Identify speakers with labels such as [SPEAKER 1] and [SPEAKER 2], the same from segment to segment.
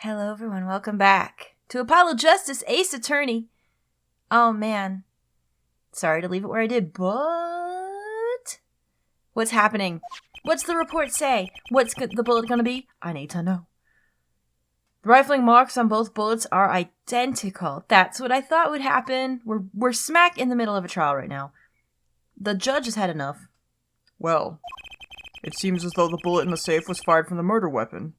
[SPEAKER 1] Hello everyone, welcome back to Apollo Justice Ace Attorney. Oh man, sorry to leave it where I did, but what's happening? What's the report say? What's the bullet gonna be? I need to know. The rifling marks on both bullets are identical. That's what I thought would happen. We're smack in the middle of a trial right now. The judge has had enough.
[SPEAKER 2] Well, it seems as though the bullet in the safe was fired from the murder weapon.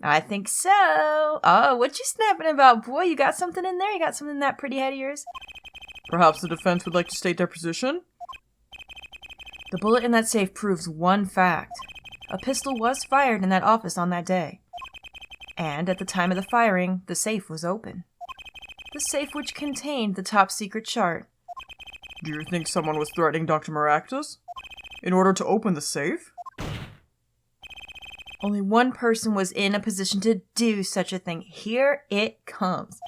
[SPEAKER 1] I think so. Oh, what you snapping about, boy? You got something in there? You got something in that pretty head of yours?
[SPEAKER 2] Perhaps the defense would like to state their position?
[SPEAKER 1] The bullet in that safe proves one fact. A pistol was fired in that office on that day. And at the time of the firing, the safe was open. The safe which contained the top secret chart.
[SPEAKER 2] Do you think someone was threatening Dr. Maractus in order to open the safe?
[SPEAKER 1] Only one person was in a position to do such a thing. Here it comes.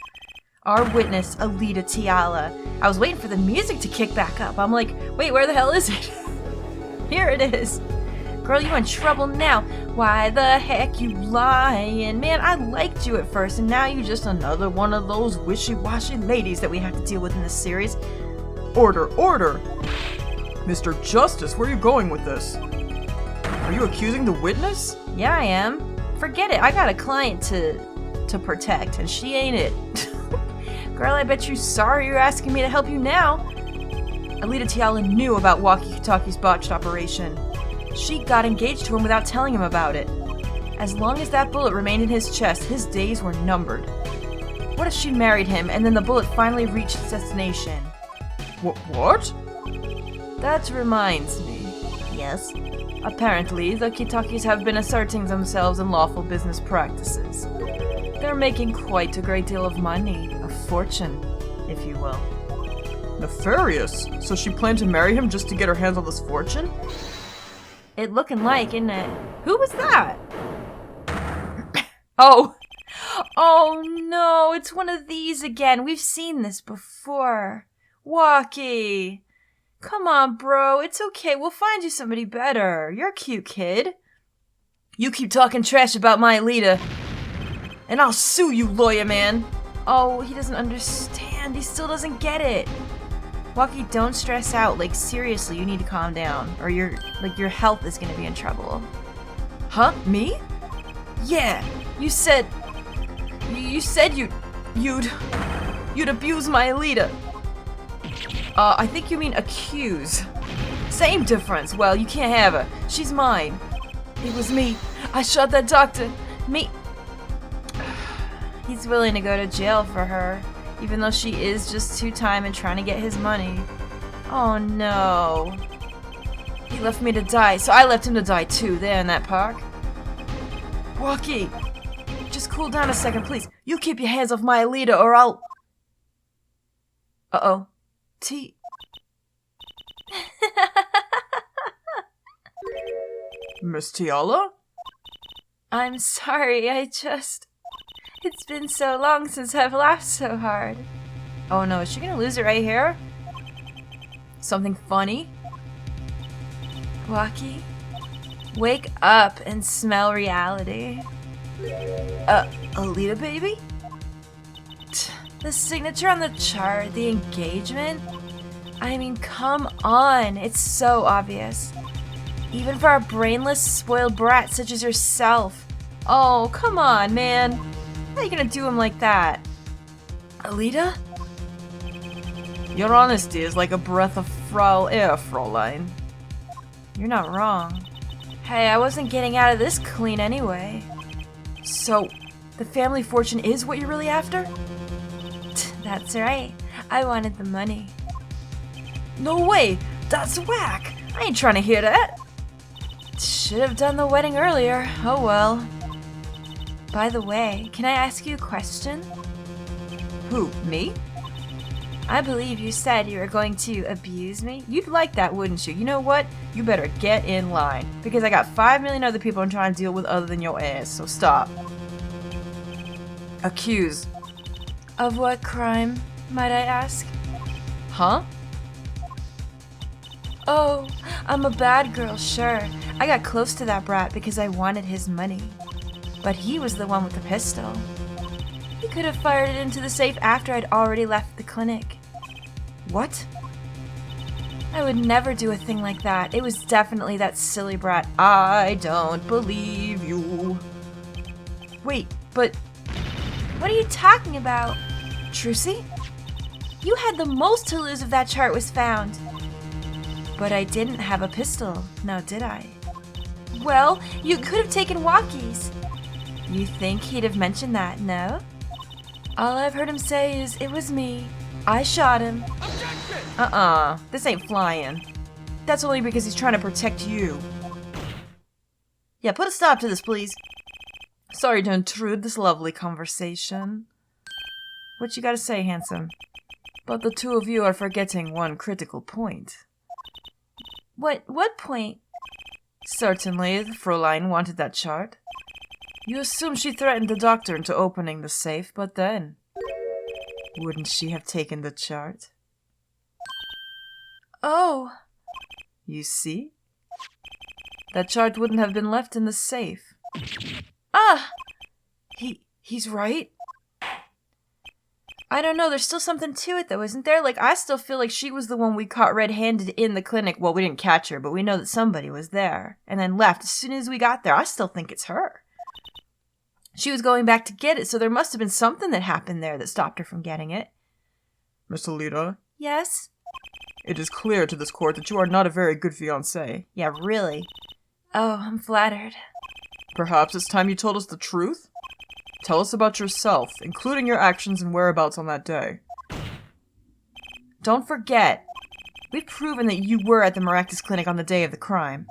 [SPEAKER 1] Our witness, Alita Tiala. I was waiting for the music to kick back up. I'm like, wait, where the hell is it? Here it is. Girl, you in trouble now. Why the heck you lying? Man, I liked you at first, and now you're just another one of those wishy-washy ladies that we have to deal with in this series.
[SPEAKER 2] Order, order! Mr. Justice, where are you going with this? Are you accusing the witness?
[SPEAKER 1] Yeah, I am. Forget it. I got a client to protect, and she ain't it. Girl, I bet you're sorry you're asking me to help you now. Alita Tiala knew about Walkie-Talkie's botched operation. She got engaged to him without telling him about it. As long as that bullet remained in his chest, his days were numbered. What if she married him, and then the bullet finally reached its destination?
[SPEAKER 2] What?
[SPEAKER 1] That reminds me. Yes? Apparently, the Kitakis have been asserting themselves in lawful business practices. They're making quite a great deal of money, a fortune, if you will.
[SPEAKER 2] Nefarious? So she planned to marry him just to get her hands on this fortune?
[SPEAKER 1] It looking like, isn't it? Who was that? Oh no, it's one of these again. We've seen this before. Walkie. Come on, bro. It's okay. We'll find you somebody better. You're a cute kid. You keep talking trash about my Alita, and I'll sue you, lawyer man. Oh, he doesn't understand. He still doesn't get it. Walkie, don't stress out. Like, seriously, you need to calm down, or your health is gonna be in trouble. Huh? Me? Yeah. You said you'd abuse my Alita. I think you mean accuse. Same difference. Well, you can't have her. She's mine. It was me. I shot that doctor. Me. He's willing to go to jail for her, even though she is just two-time and trying to get his money. Oh no. He left me to die, so I left him to die too, there in that park. Walkie, just cool down a second, please. You keep your hands off my Alita or I'll... Uh-oh.
[SPEAKER 2] Miss Tiala?
[SPEAKER 1] I'm sorry, it's been so long since I've laughed so hard. Oh no, is she gonna lose it right here? Something funny? Walkie, wake up and smell reality. Alita baby? The signature on the chart, the engagement? I mean, come on, it's so obvious. Even for a brainless, spoiled brat such as yourself. Oh, come on, man. How are you gonna do him like that? Alita?
[SPEAKER 2] Your honesty is like a breath of foul air, Fräulein.
[SPEAKER 1] You're not wrong. Hey, I wasn't getting out of this clean anyway. So, the family fortune is what you're really after? That's right. I wanted the money. No way! That's whack! I ain't trying to hear that! Should have done the wedding earlier. Oh well. By the way, can I ask you a question?
[SPEAKER 2] Who, me?
[SPEAKER 1] I believe you said you were going to abuse me. You'd like that, wouldn't you? You know what? You better get in line. Because I got 5 million other people I'm trying to deal with other than your ass, so stop.
[SPEAKER 2] Accuse.
[SPEAKER 1] Of what crime, might I ask?
[SPEAKER 2] Huh?
[SPEAKER 1] Oh, I'm a bad girl, sure. I got close to that brat because I wanted his money. But he was the one with the pistol. He could have fired it into the safe after I'd already left the clinic.
[SPEAKER 2] What?
[SPEAKER 1] I would never do a thing like that. It was definitely that silly brat. I don't believe you. Wait, but what are you talking about? Trucy? You had the most to lose if that chart was found. But I didn't have a pistol, now did I? Well, you could have taken walkies. You think he'd have mentioned that, no? All I've heard him say is, it was me. I shot him.
[SPEAKER 2] This ain't flying. That's only because he's trying to protect you. Yeah, put a stop to this, please. Sorry to intrude this lovely conversation. What you gotta say, handsome? But the two of you are forgetting one critical point.
[SPEAKER 1] What point?
[SPEAKER 2] Certainly, the Fräulein wanted that chart. You assume she threatened the doctor into opening the safe, but then... wouldn't she have taken the chart?
[SPEAKER 1] Oh.
[SPEAKER 2] You see? That chart wouldn't have been left in the safe.
[SPEAKER 1] Ah!
[SPEAKER 2] He's right?
[SPEAKER 1] I don't know, there's still something to it though, isn't there? Like, I still feel like she was the one we caught red-handed in the clinic. Well, we didn't catch her, but we know that somebody was there and then left as soon as we got there. I still think it's her. She was going back to get it, so there must have been something that happened there that stopped her from getting it.
[SPEAKER 2] Miss Alita?
[SPEAKER 1] Yes?
[SPEAKER 2] It is clear to this court that you are not a very good fiancé.
[SPEAKER 1] Yeah, really. Oh, I'm flattered.
[SPEAKER 2] Perhaps it's time you told us the truth? Tell us about yourself, including your actions and whereabouts on that day. Don't forget, we've proven that you were at the Maractus Clinic on the day of the crime.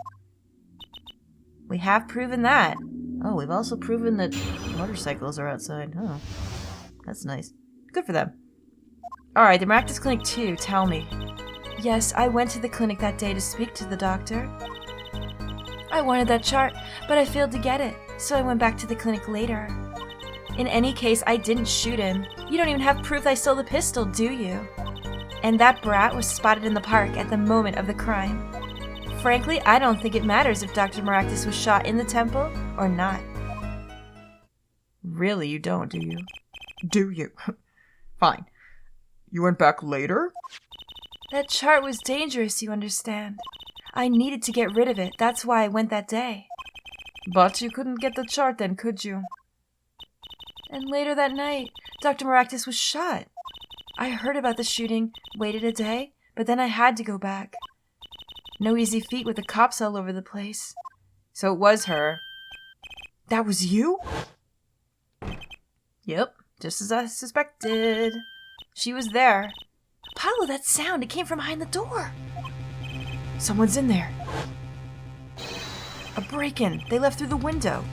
[SPEAKER 1] We have proven that.
[SPEAKER 2] Oh, we've also proven that motorcycles are outside. Oh, that's nice. Good for them. Alright, the Maractus Clinic 2, tell me.
[SPEAKER 1] Yes, I went to the clinic that day to speak to the doctor. I wanted that chart, but I failed to get it, so I went back to the clinic later. In any case, I didn't shoot him. You don't even have proof that I stole the pistol, do you? And that brat was spotted in the park at the moment of the crime. Frankly, I don't think it matters if Dr. Maractus was shot in the temple or not.
[SPEAKER 2] Really, you don't, do you? Do you? Fine. You went back later?
[SPEAKER 1] That chart was dangerous, you understand. I needed to get rid of it. That's why I went that day.
[SPEAKER 2] But you couldn't get the chart then, could you?
[SPEAKER 1] And later that night, Dr. Maractus was shot. I heard about the shooting, waited a day, but then I had to go back. No easy feat with the cops all over the place.
[SPEAKER 2] So it was her.
[SPEAKER 1] That was you?
[SPEAKER 2] Yep, just as I suspected. She was there.
[SPEAKER 1] Apollo, that sound, it came from behind the door.
[SPEAKER 2] Someone's in there. A break-in. They left through the window.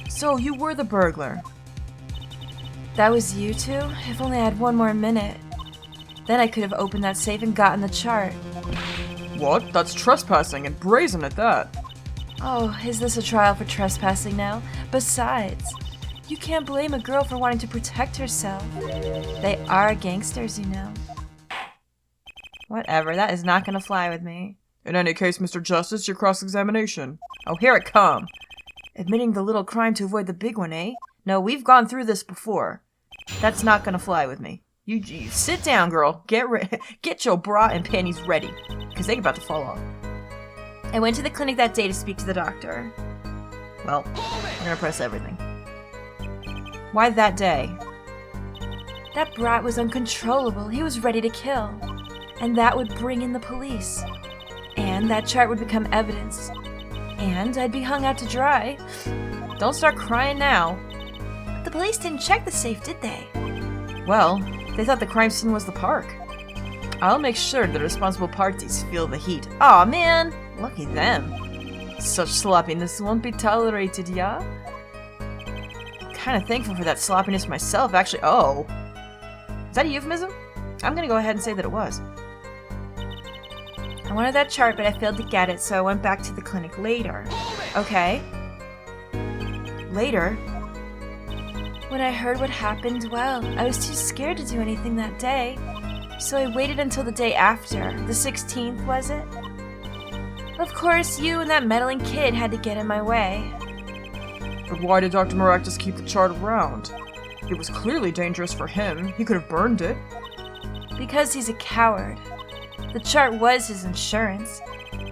[SPEAKER 2] So you were the burglar.
[SPEAKER 1] That was you two? If only I had one more minute. Then I could have opened that safe and gotten the chart.
[SPEAKER 2] What? That's trespassing, and brazen at that.
[SPEAKER 1] Oh, is this a trial for trespassing now? Besides, you can't blame a girl for wanting to protect herself. They are gangsters, you know.
[SPEAKER 2] Whatever, that is not gonna fly with me. In any case, Mr. Justice, your cross-examination. Oh, here it come. Admitting the little crime to avoid the big one, eh? No, we've gone through this before. That's not gonna fly with me. You sit down, girl. Get your bra and panties ready, because they're about to fall off.
[SPEAKER 1] I went to the clinic that day to speak to the doctor.
[SPEAKER 2] Well, I'm gonna press everything. Why that day?
[SPEAKER 1] That brat was uncontrollable. He was ready to kill. And that would bring in the police. And that chart would become evidence. And I'd be hung out to dry.
[SPEAKER 2] Don't start crying now.
[SPEAKER 1] The police didn't check the safe, did they?
[SPEAKER 2] Well, they thought the crime scene was the park. I'll make sure the responsible parties feel the heat. Aw, man! Lucky them. Such sloppiness won't be tolerated, yeah? Kinda thankful for that sloppiness myself, actually. Oh. Is that a euphemism? I'm gonna go ahead and say that it was.
[SPEAKER 1] I wanted that chart, but I failed to get it, so I went back to the clinic later.
[SPEAKER 2] Okay. Later?
[SPEAKER 1] When I heard what happened, well, I was too scared to do anything that day. So I waited until the day after. The 16th, was it? Of course, you and that meddling kid had to get in my way.
[SPEAKER 2] But why did Dr. Maractus keep the chart around? It was clearly dangerous for him. He could have burned it.
[SPEAKER 1] Because he's a coward. The chart was his insurance.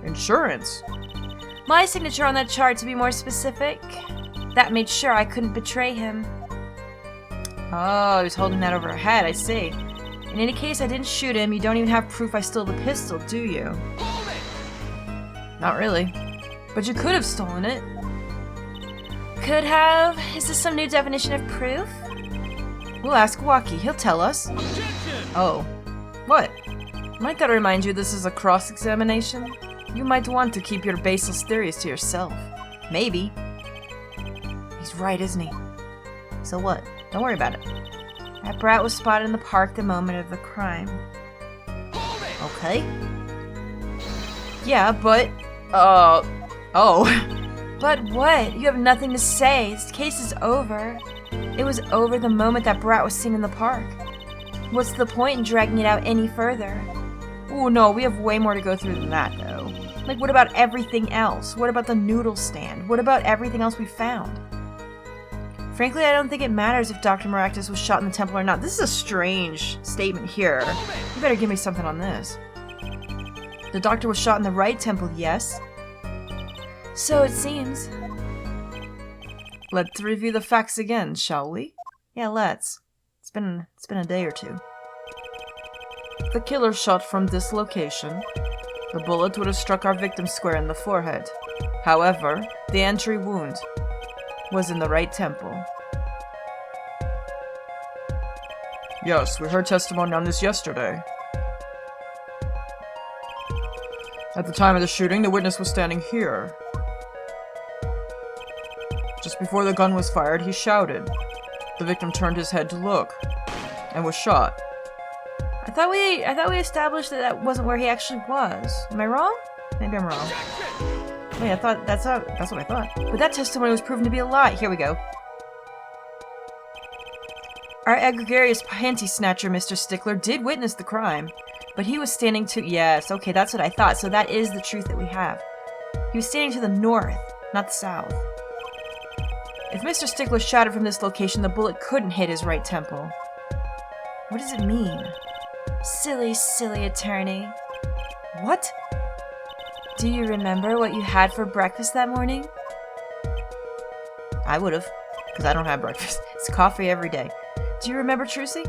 [SPEAKER 2] Insurance?
[SPEAKER 1] My signature on that chart, to be more specific. That made sure I couldn't betray him.
[SPEAKER 2] Oh, he was holding that over her head, I see. In any case, I didn't shoot him. You don't even have proof I stole the pistol, do you? Not really. But you could have stolen it.
[SPEAKER 1] Could have? Is this some new definition of proof?
[SPEAKER 2] We'll ask Waki. He'll tell us.
[SPEAKER 3] Objection!
[SPEAKER 2] Oh. What? Might that remind you this is a cross-examination? You might want to keep your baseless theories to yourself. Maybe. He's right, isn't he? So what? Don't worry about it.
[SPEAKER 1] That brat was spotted in the park the moment of the crime.
[SPEAKER 2] Okay. Yeah, but... oh.
[SPEAKER 1] But what? You have nothing to say. This case is over. It was over the moment that brat was seen in the park. What's the point in dragging it out any further?
[SPEAKER 2] Oh no, we have way more to go through than that, though. Like, what about everything else? What about the noodle stand? What about everything else we found? Frankly, I don't think it matters if Dr. Maractus was shot in the temple or not. This is a strange statement here. You better give me something on this. The doctor was shot in the right temple, yes?
[SPEAKER 1] So it seems.
[SPEAKER 2] Let's review the facts again, shall we? Yeah, let's. It's been a day or two. The killer shot from this location. The bullet would have struck our victim square in the forehead. However, the entry wound was in the right temple. Yes, we heard testimony on this yesterday. At the time of the shooting, the witness was standing here. Just before the gun was fired, he shouted. The victim turned his head to look, and was shot.
[SPEAKER 1] I thought we established that wasn't where he actually was. Am I wrong? Maybe I'm wrong.
[SPEAKER 2] Wait, that's what I thought. But that testimony was proven to be a lie. Here we go. Our egregious panty snatcher, Mr. Stickler, did witness the crime, but he was standing to— yes, okay, that's what I thought. So that is the truth that we have. He was standing to the north, not the south. If Mr. Stickler shot it from this location, the bullet couldn't hit his right temple. What does it mean?
[SPEAKER 1] Silly, silly attorney.
[SPEAKER 2] What?
[SPEAKER 1] Do you remember what you had for breakfast that morning?
[SPEAKER 2] I would have, because I don't have breakfast. It's coffee every day. Do you remember, Trucy?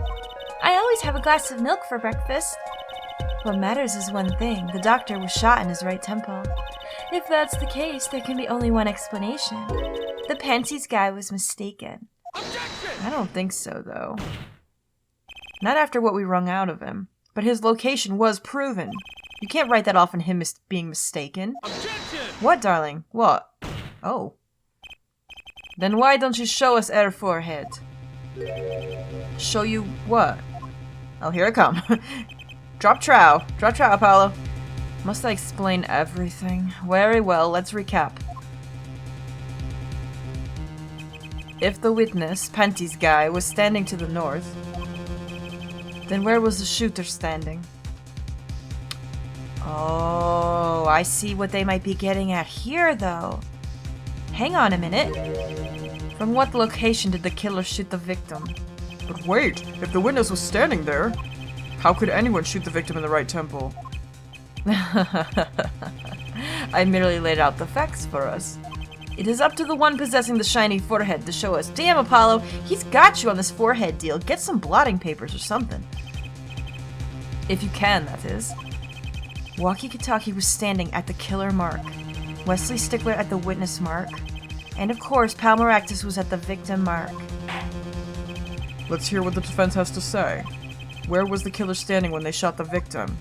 [SPEAKER 1] I always have a glass of milk for breakfast. What matters is one thing. The doctor was shot in his right temple. If that's the case, there can be only one explanation. The panties guy was mistaken.
[SPEAKER 2] I don't think so, though. Not after what we wrung out of him. But his location was proven. You can't write that off on him being mistaken.
[SPEAKER 3] Objection!
[SPEAKER 2] What, darling? What? Oh. Then why don't you show us her forehead? Show you what? Oh, here it come. Drop trow, Apollo. Must I explain everything? Very well, let's recap. If the witness, Panties guy, was standing to the north, then where was the shooter standing? Oh, I see what they might be getting at here, though. Hang on a minute. From what location did the killer shoot the victim? But wait, if the witness was standing there, how could anyone shoot the victim in the right temple? I merely laid out the facts for us. It is up to the one possessing the shiny forehead to show us. Damn, Apollo, he's got you on this forehead deal. Get some blotting papers or something. If you can, that is. Walkie-talkie was standing at the killer mark, Wesley Stickler at the witness mark, and of course, Pal Maractus was at the victim mark. Let's hear what the defense has to say. Where was the killer standing when they shot the victim?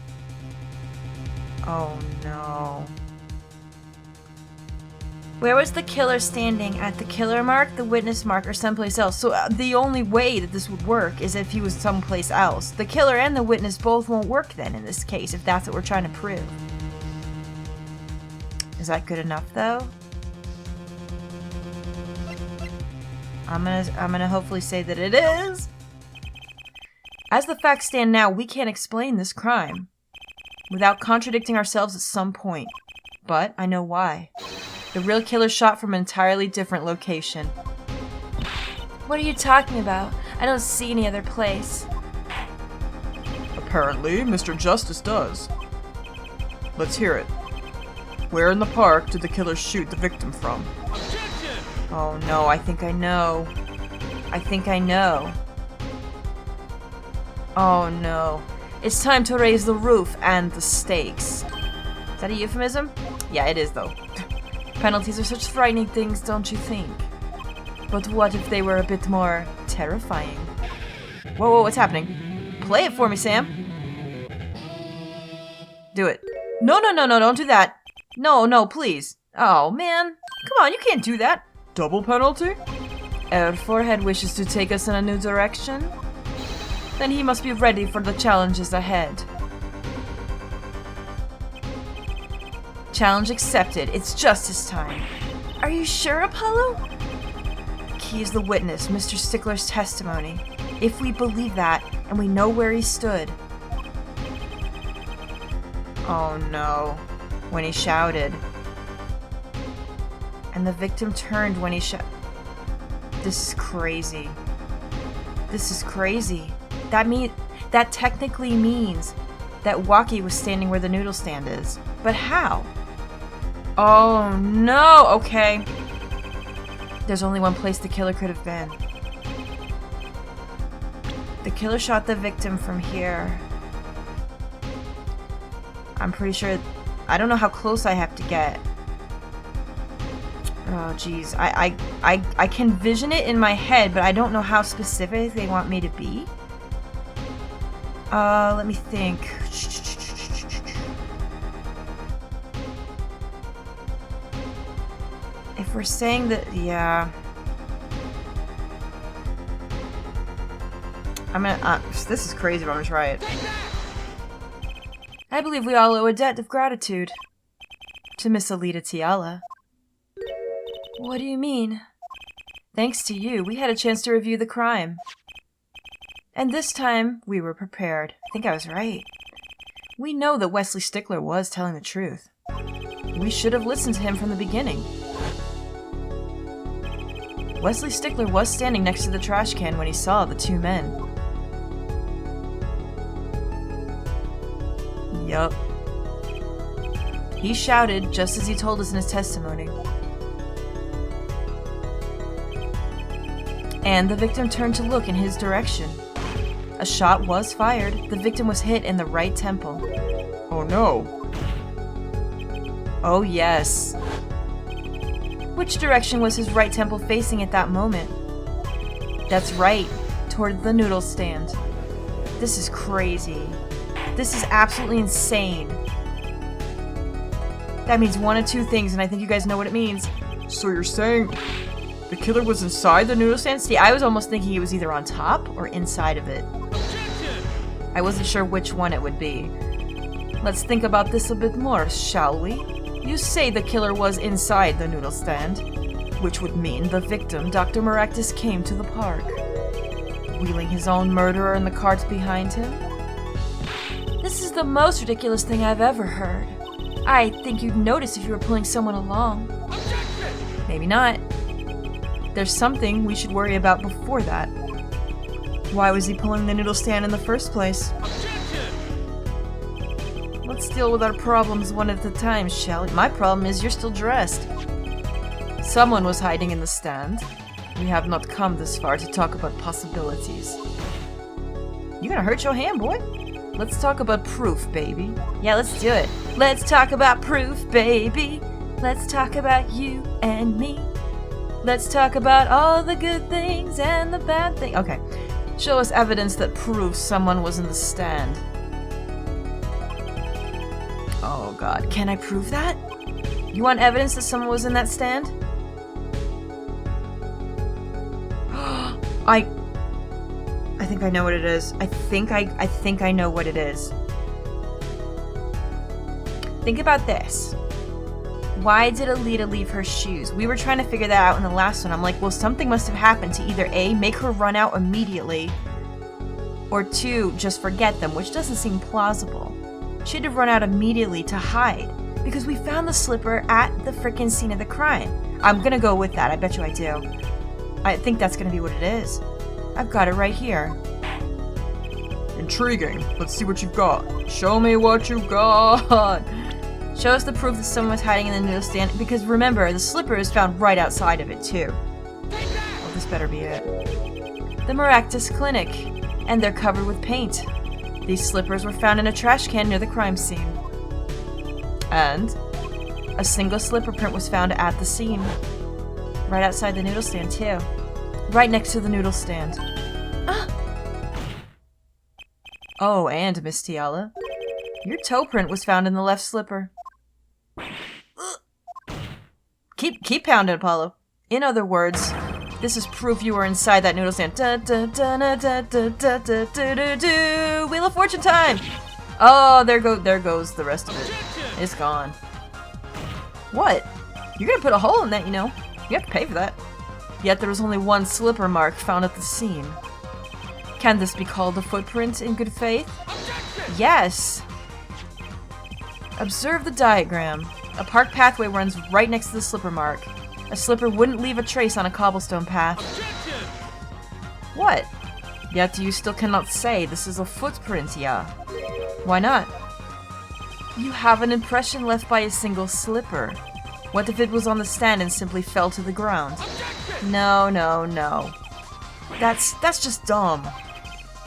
[SPEAKER 2] Oh no.
[SPEAKER 1] Where was the killer standing? At the killer mark, the witness mark, or someplace else? So the only way that this would work is if he was someplace else. The killer and the witness both won't work then in this case, if that's what we're trying to prove. Is that good enough, though? I'm gonna hopefully say that it is. As the facts stand now, we can't explain this crime without contradicting ourselves at some point. But I know why.
[SPEAKER 2] The real killer shot from an entirely different location.
[SPEAKER 1] What are you talking about? I don't see any other place.
[SPEAKER 2] Apparently, Mr. Justice does. Let's hear it. Where in the park did the killer shoot the victim from?
[SPEAKER 3] Objection!
[SPEAKER 2] Oh no, I think I know. I think I know. Oh no. It's time to raise the roof and the stakes. Is that a euphemism? Yeah, it is though. Penalties are such frightening things, don't you think? But what if they were a bit more terrifying? Whoa, what's happening? Play it for me, Sam. Do it. No, don't do that. No, please. Oh, man. Come on, you can't do that. Double penalty? Our forehead wishes to take us in a new direction? Then he must be ready for the challenges ahead. Challenge accepted. It's justice time.
[SPEAKER 1] Are you sure, Apollo?
[SPEAKER 2] The key is the witness, Mr. Stickler's testimony. If we believe that, and we know where he stood. Oh no. When he shouted. And the victim turned when he This is crazy. This is crazy. That technically means that Waki was standing where the noodle stand is. But how? Oh no! Okay. There's only one place the killer could have been. The killer shot the victim from here. I'm pretty sure... I don't know how close I have to get. Oh jeez. I can vision it in my head, but I don't know how specific they want me to be. Let me think. If we're saying that, yeah. I'm gonna, this is crazy, but I'm gonna try it. I believe we all owe a debt of gratitude to Miss Alita Tiala.
[SPEAKER 1] What do you mean?
[SPEAKER 2] Thanks to you, we had a chance to review the crime. And this time, we were prepared. I think I was right. We know that Wesley Stickler was telling the truth. We should have listened to him from the beginning. Wesley Stickler was standing next to the trash can when he saw the two men. Yup. He shouted just as he told us in his testimony. And the victim turned to look in his direction. A shot was fired. The victim was hit in the right temple. Oh no. Oh yes. Which direction was his right temple facing at that moment? That's right, toward the noodle stand. This is crazy. This is absolutely insane. That means one of two things, and I think you guys know what it means. So you're saying the killer was inside the noodle stand? See, I was almost thinking he was either on top or inside of it.
[SPEAKER 3] Objection!
[SPEAKER 2] I wasn't sure which one it would be. Let's think about this a bit more, shall we? You say the killer was inside the noodle stand, which would mean the victim, Dr. Maractus, came to the park, wheeling his own murderer in the cart behind him.
[SPEAKER 1] This is the most ridiculous thing I've ever heard. I think you'd notice if you were pulling someone along.
[SPEAKER 3] Objection!
[SPEAKER 2] Maybe not. There's something we should worry about before that. Why was he pulling the noodle stand in the first place?
[SPEAKER 3] Objection!
[SPEAKER 2] Let's deal with our problems one at a time, shall we? My problem is you're still dressed. Someone was hiding in the stand. We have not come this far to talk about possibilities. You gonna hurt your hand, boy? Let's talk about proof, baby. Yeah, let's do it.
[SPEAKER 1] Let's talk about proof, baby. Let's talk about you and me.
[SPEAKER 2] Let's talk about all the good things and the bad things. Okay. Show us evidence that proves someone was in the stand. Oh god, can I prove that? You want evidence that someone was in that stand? I think I know what it is. I think I know what it is. Think about this. Why did Alita leave her shoes? We were trying to figure that out in the last one. I'm like, well, something must have happened to either A, make her run out immediately, or 2, just forget them, which doesn't seem plausible. She'd have run out immediately to hide.
[SPEAKER 1] because we found the slipper at the frickin' scene of the crime.
[SPEAKER 2] I'm gonna go with that. I bet you I do. I think that's gonna be what it is. I've got it right here.
[SPEAKER 4] Intriguing. Let's see what you've got. Show me what you've got.
[SPEAKER 2] Show us the proof that someone was hiding in the noodle stand, because remember, the slipper is found right outside of it, too. Well, this better be it. The Maractus Clinic, and they're covered with paint. These slippers were found in a trash can near the crime scene. And a single slipper print was found at the scene. Right outside the noodle stand, too. Right next to the noodle stand. Oh, and Miss Tiala, your toe print was found in the left slipper. Keep pounding, Apollo. In other words, this is proof you were inside that noodle stand. Wheel of Fortune time! Oh, there goes the rest of it. It's gone. What? You're gonna put a hole in that, you know. You have to pay for that. Yet there was only one slipper mark found at the scene. Can this be called a footprint in good faith? Yes! Observe the diagram. A park pathway runs right next to the slipper mark. A slipper wouldn't leave a trace on a cobblestone path. What? Yet you still cannot say this is a footprint, yeah? Why not? You have an impression left by a single slipper. What if it was on the stand and simply fell to the ground? No. That's just dumb.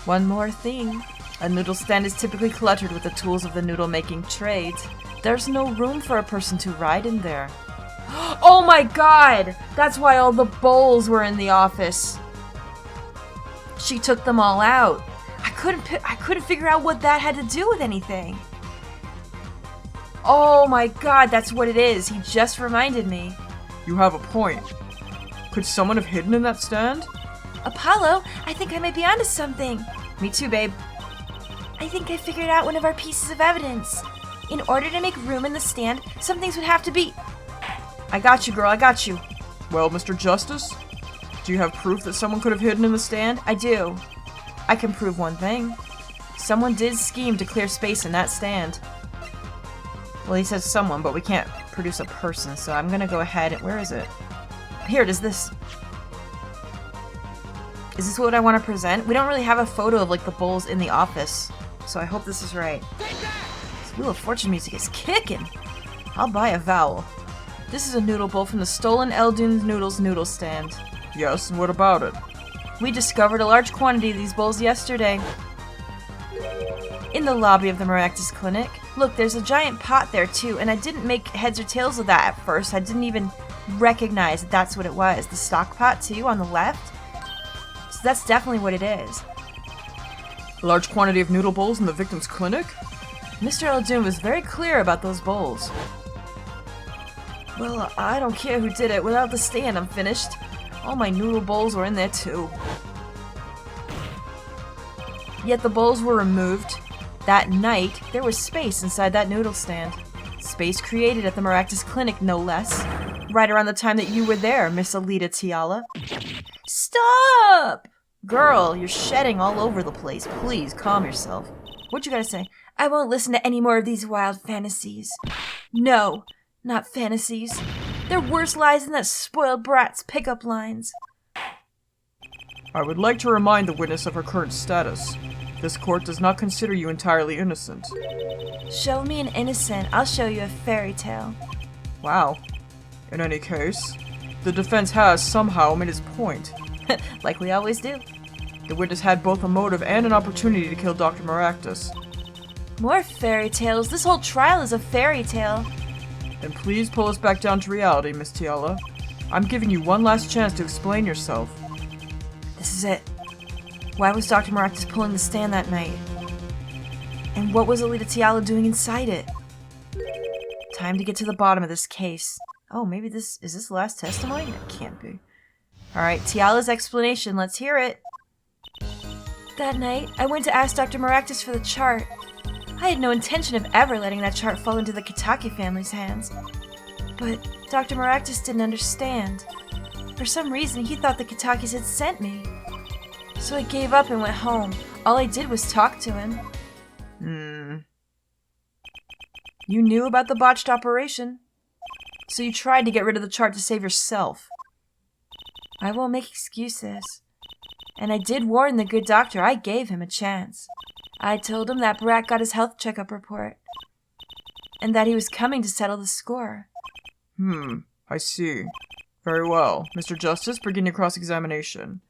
[SPEAKER 2] One more thing. A noodle stand is typically cluttered with the tools of the noodle-making trade. There's no room for a person to ride in there. Oh my god! That's why all the bowls were in the office. She took them all out. I couldn't figure out what that had to do with anything. Oh my god, that's what it is. He just reminded me.
[SPEAKER 4] You have a point. Could someone have hidden in that stand?
[SPEAKER 1] Apollo, I think I might be onto something.
[SPEAKER 2] Me too, babe.
[SPEAKER 1] I think I figured out one of our pieces of evidence. In order to make room in the stand, some things would have to be...
[SPEAKER 2] I got you, girl, I got you.
[SPEAKER 4] Well, Mr. Justice, do you have proof that someone could have hidden in the stand?
[SPEAKER 2] I do. I can prove one thing. Someone did scheme to clear space in that stand. Well, he says someone, but we can't produce a person, so I'm gonna go ahead and... Where is it? Here it is, this. Is this what I want to present? We don't really have a photo of, like, the bowls in the office, so I hope this is right. This Wheel of Fortune music is kicking! I'll buy a vowel. This is a noodle bowl from the stolen Eldun's Noodles noodle stand.
[SPEAKER 4] Yes, and what about it?
[SPEAKER 2] We discovered a large quantity of these bowls yesterday. In the lobby of the Maractus Clinic. Look, there's a giant pot there too, and I didn't make heads or tails of that at first. I didn't even recognize that that's what it was. The stock pot too, on the left. So that's definitely what it is.
[SPEAKER 4] A large quantity of noodle bowls in the victim's clinic?
[SPEAKER 2] Mr. Eldun was very clear about those bowls. Well, I don't care who did it. Without the stand, I'm finished. All my noodle bowls were in there too. Yet the bowls were removed. That night, there was space inside that noodle stand. Space created at the Maractus Clinic, no less. Right around the time that you were there, Miss Alita Tiala. Stop! Girl, you're shedding all over the place. Please, calm yourself. What you gotta say?
[SPEAKER 1] I won't listen to any more of these wild fantasies. No, not fantasies. They're worse lies than that spoiled brat's pickup lines.
[SPEAKER 4] I would like to remind the witness of her current status. This court does not consider you entirely innocent.
[SPEAKER 1] Show me an innocent, I'll show you a fairy tale.
[SPEAKER 4] Wow. In any case, the defense has somehow made its point.
[SPEAKER 2] Like we always do.
[SPEAKER 4] The witness had both a motive and an opportunity to kill Dr. Maractus.
[SPEAKER 1] More fairy tales? This whole trial is a fairy tale.
[SPEAKER 4] Then please pull us back down to reality, Miss Tiala. I'm giving you one last chance to explain yourself.
[SPEAKER 2] This is it. Why was Dr. Maractus pulling the stand that night? And what was Alita Tiala doing inside it? Time to get to the bottom of this case. Oh, maybe is this the last testimony? It can't be. Alright, Tiala's explanation, let's hear it.
[SPEAKER 1] That night, I went to ask Dr. Maractus for the chart. I had no intention of ever letting that chart fall into the Kitaki family's hands. But Dr. Maractus didn't understand. For some reason, he thought the Kitakis had sent me. So I gave up and went home. All I did was talk to him.
[SPEAKER 2] You knew about the botched operation. So you tried to get rid of the chart to save yourself.
[SPEAKER 1] I won't make excuses. And I did warn the good doctor. I gave him a chance. I told him that brat got his health checkup report. And that he was coming to settle the score.
[SPEAKER 4] I see. Very well. Mr. Justice, begin your cross-examination.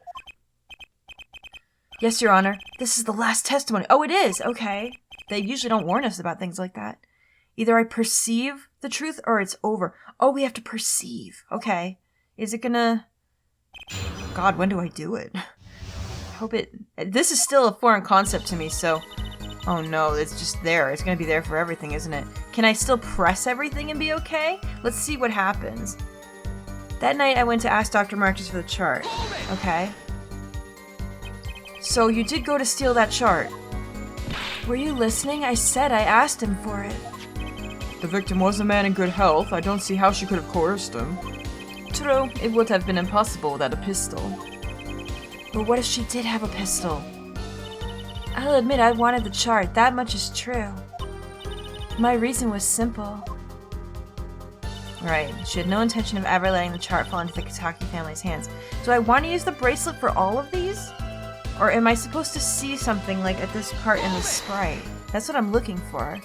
[SPEAKER 1] Yes, Your Honor. This is the last testimony. Oh, it is? Okay. They usually don't warn us about things like that. Either I perceive the truth or it's over. Oh, we have to perceive. Okay. Is it gonna... God, when do I do it? I hope it... This is still a foreign concept to me, so... Oh no, it's just there. It's gonna be there for everything, isn't it? Can I still press everything and be okay? Let's see what happens. That night I went to ask Dr. Marcus for the chart. Okay. So you did go to steal that chart. Were you listening? I said I asked him for it.
[SPEAKER 4] The victim was a man in good health. I don't see how she could have coerced him.
[SPEAKER 2] True, it would have been impossible without a pistol.
[SPEAKER 1] But what if she did have a pistol? I'll admit I wanted the chart, that much is true. My reason was simple.
[SPEAKER 2] Right, she had no intention of ever letting the chart fall into the Kitaki family's hands. Do I want to use the bracelet for all of these? Or am I supposed to see something like at this part in the sprite? That's what I'm looking for.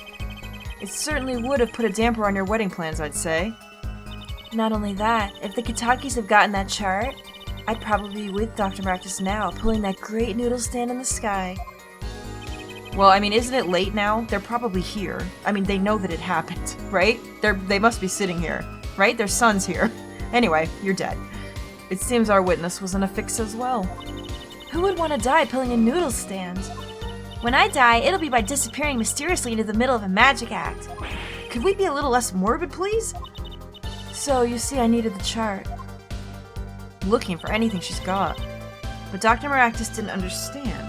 [SPEAKER 2] It certainly would have put a damper on your wedding plans, I'd say.
[SPEAKER 1] Not only that, if the Kitakis have gotten that chart, I'd probably be with Dr. Marcus now, pulling that great noodle stand in the sky.
[SPEAKER 2] Well, I mean, isn't it late now? They're probably here. I mean, they know that it happened, right? They must be sitting here, right? Their son's here. Anyway, you're dead. It seems our witness was in a fix as well.
[SPEAKER 1] Who would want to die pulling a noodle stand? When I die, it'll be by disappearing mysteriously into the middle of a magic act.
[SPEAKER 2] Could we be a little less morbid, please?
[SPEAKER 1] So, you see I needed the chart.
[SPEAKER 2] Looking for anything she's got. But Dr. Maractus didn't understand.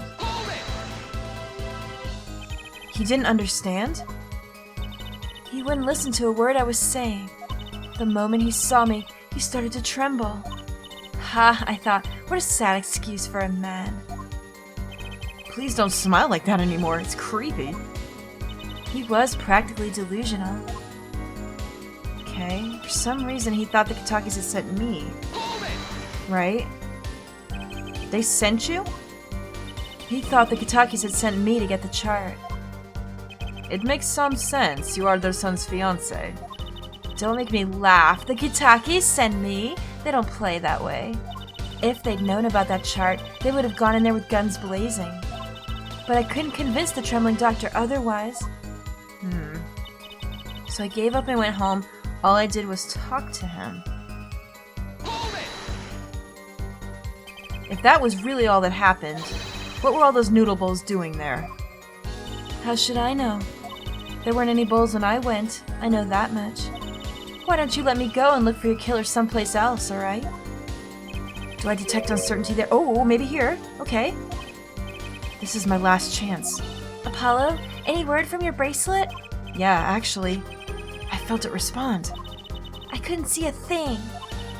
[SPEAKER 2] He didn't understand?
[SPEAKER 1] He wouldn't listen to a word I was saying. The moment he saw me, he started to tremble. Ha, I thought, what a sad excuse for a man.
[SPEAKER 2] Please don't smile like that anymore, it's creepy.
[SPEAKER 1] He was practically delusional.
[SPEAKER 2] Okay, for some reason he thought the Kitakis had sent me. Right? They sent you?
[SPEAKER 1] He thought the Kitakis had sent me to get the chart.
[SPEAKER 2] It makes some sense. You are their son's fiancé.
[SPEAKER 1] Don't make me laugh. The Kitakis send me? They don't play that way. If they'd known about that chart, they would have gone in there with guns blazing. But I couldn't convince the trembling doctor otherwise. So I gave up and went home.
[SPEAKER 2] All I did was talk to him. If that was really all that happened, what were all those noodle bowls doing there?
[SPEAKER 1] How should I know? There weren't any bowls when I went. I know that much. Why don't you let me go and look for your killer someplace else, alright?
[SPEAKER 2] Do I detect uncertainty there? Oh, maybe here. Okay. This is my last chance.
[SPEAKER 1] Apollo, any word from your bracelet?
[SPEAKER 2] Yeah, actually. I felt it respond.
[SPEAKER 1] I couldn't see a thing.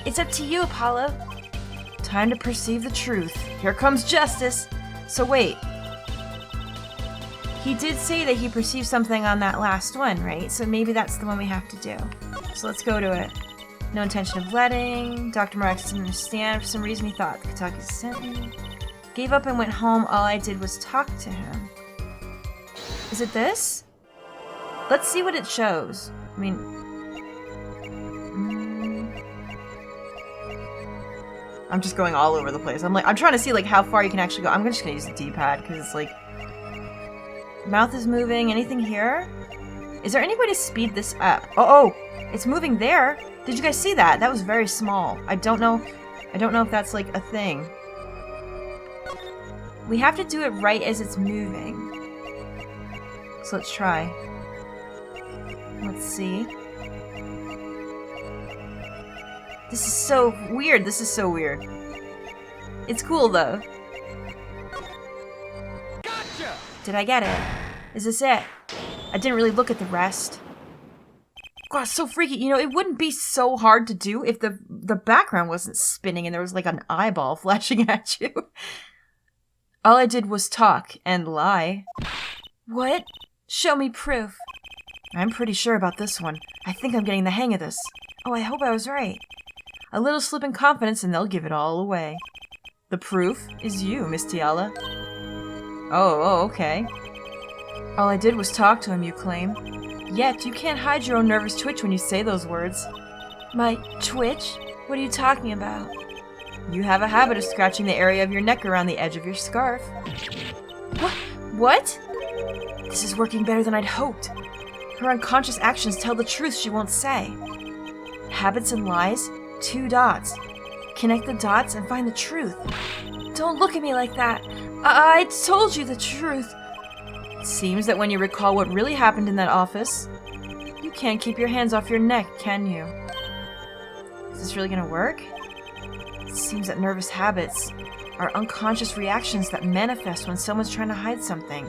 [SPEAKER 1] It's up to you, Apollo.
[SPEAKER 2] Time to perceive the truth. Here comes justice. So wait. He did say that he perceived something on that last one, right? So maybe that's the one we have to do. So let's go to it. No intention of letting. Dr. Marx didn't understand. For some reason he thought the Kitakis sent me. Gave up and went home. All I did was talk to him. Is it this? Let's see what it shows. I mean... I'm just going all over the place. I'm trying to see like how far you can actually go. I'm just gonna use the D-pad because it's like... Mouth is moving. Anything here? Is there any way to speed this up? Oh, it's moving there. Did you guys see that? That was very small. I don't know if that's like a thing. We have to do it right as it's moving. So let's try. Let's see. This is so weird. This is so weird. It's cool though.
[SPEAKER 3] Gotcha!
[SPEAKER 2] Did I get it? Is this it? I didn't really look at the rest. God, so freaky. You know, it wouldn't be so hard to do if the background wasn't spinning and there was like an eyeball flashing at you. All I did was talk and lie.
[SPEAKER 1] What? Show me proof.
[SPEAKER 2] I'm pretty sure about this one. I think I'm getting the hang of this. Oh, I hope I was right. A little slip in confidence and they'll give it all away. The proof is you, Miss Tiala. Oh, okay. All I did was talk to him, you claim. Yet, you can't hide your own nervous twitch when you say those words.
[SPEAKER 1] My twitch? What are you talking about?
[SPEAKER 2] You have a habit of scratching the area of your neck around the edge of your scarf.
[SPEAKER 1] What?
[SPEAKER 2] This is working better than I'd hoped. Her unconscious actions tell the truth she won't say. Habits and lies, 2 dots. Connect the dots and find the truth.
[SPEAKER 1] Don't look at me like that. I told you the truth.
[SPEAKER 2] It seems that when you recall what really happened in that office, you can't keep your hands off your neck, can you? Is this really gonna work? It seems that nervous habits are unconscious reactions that manifest when someone's trying to hide something.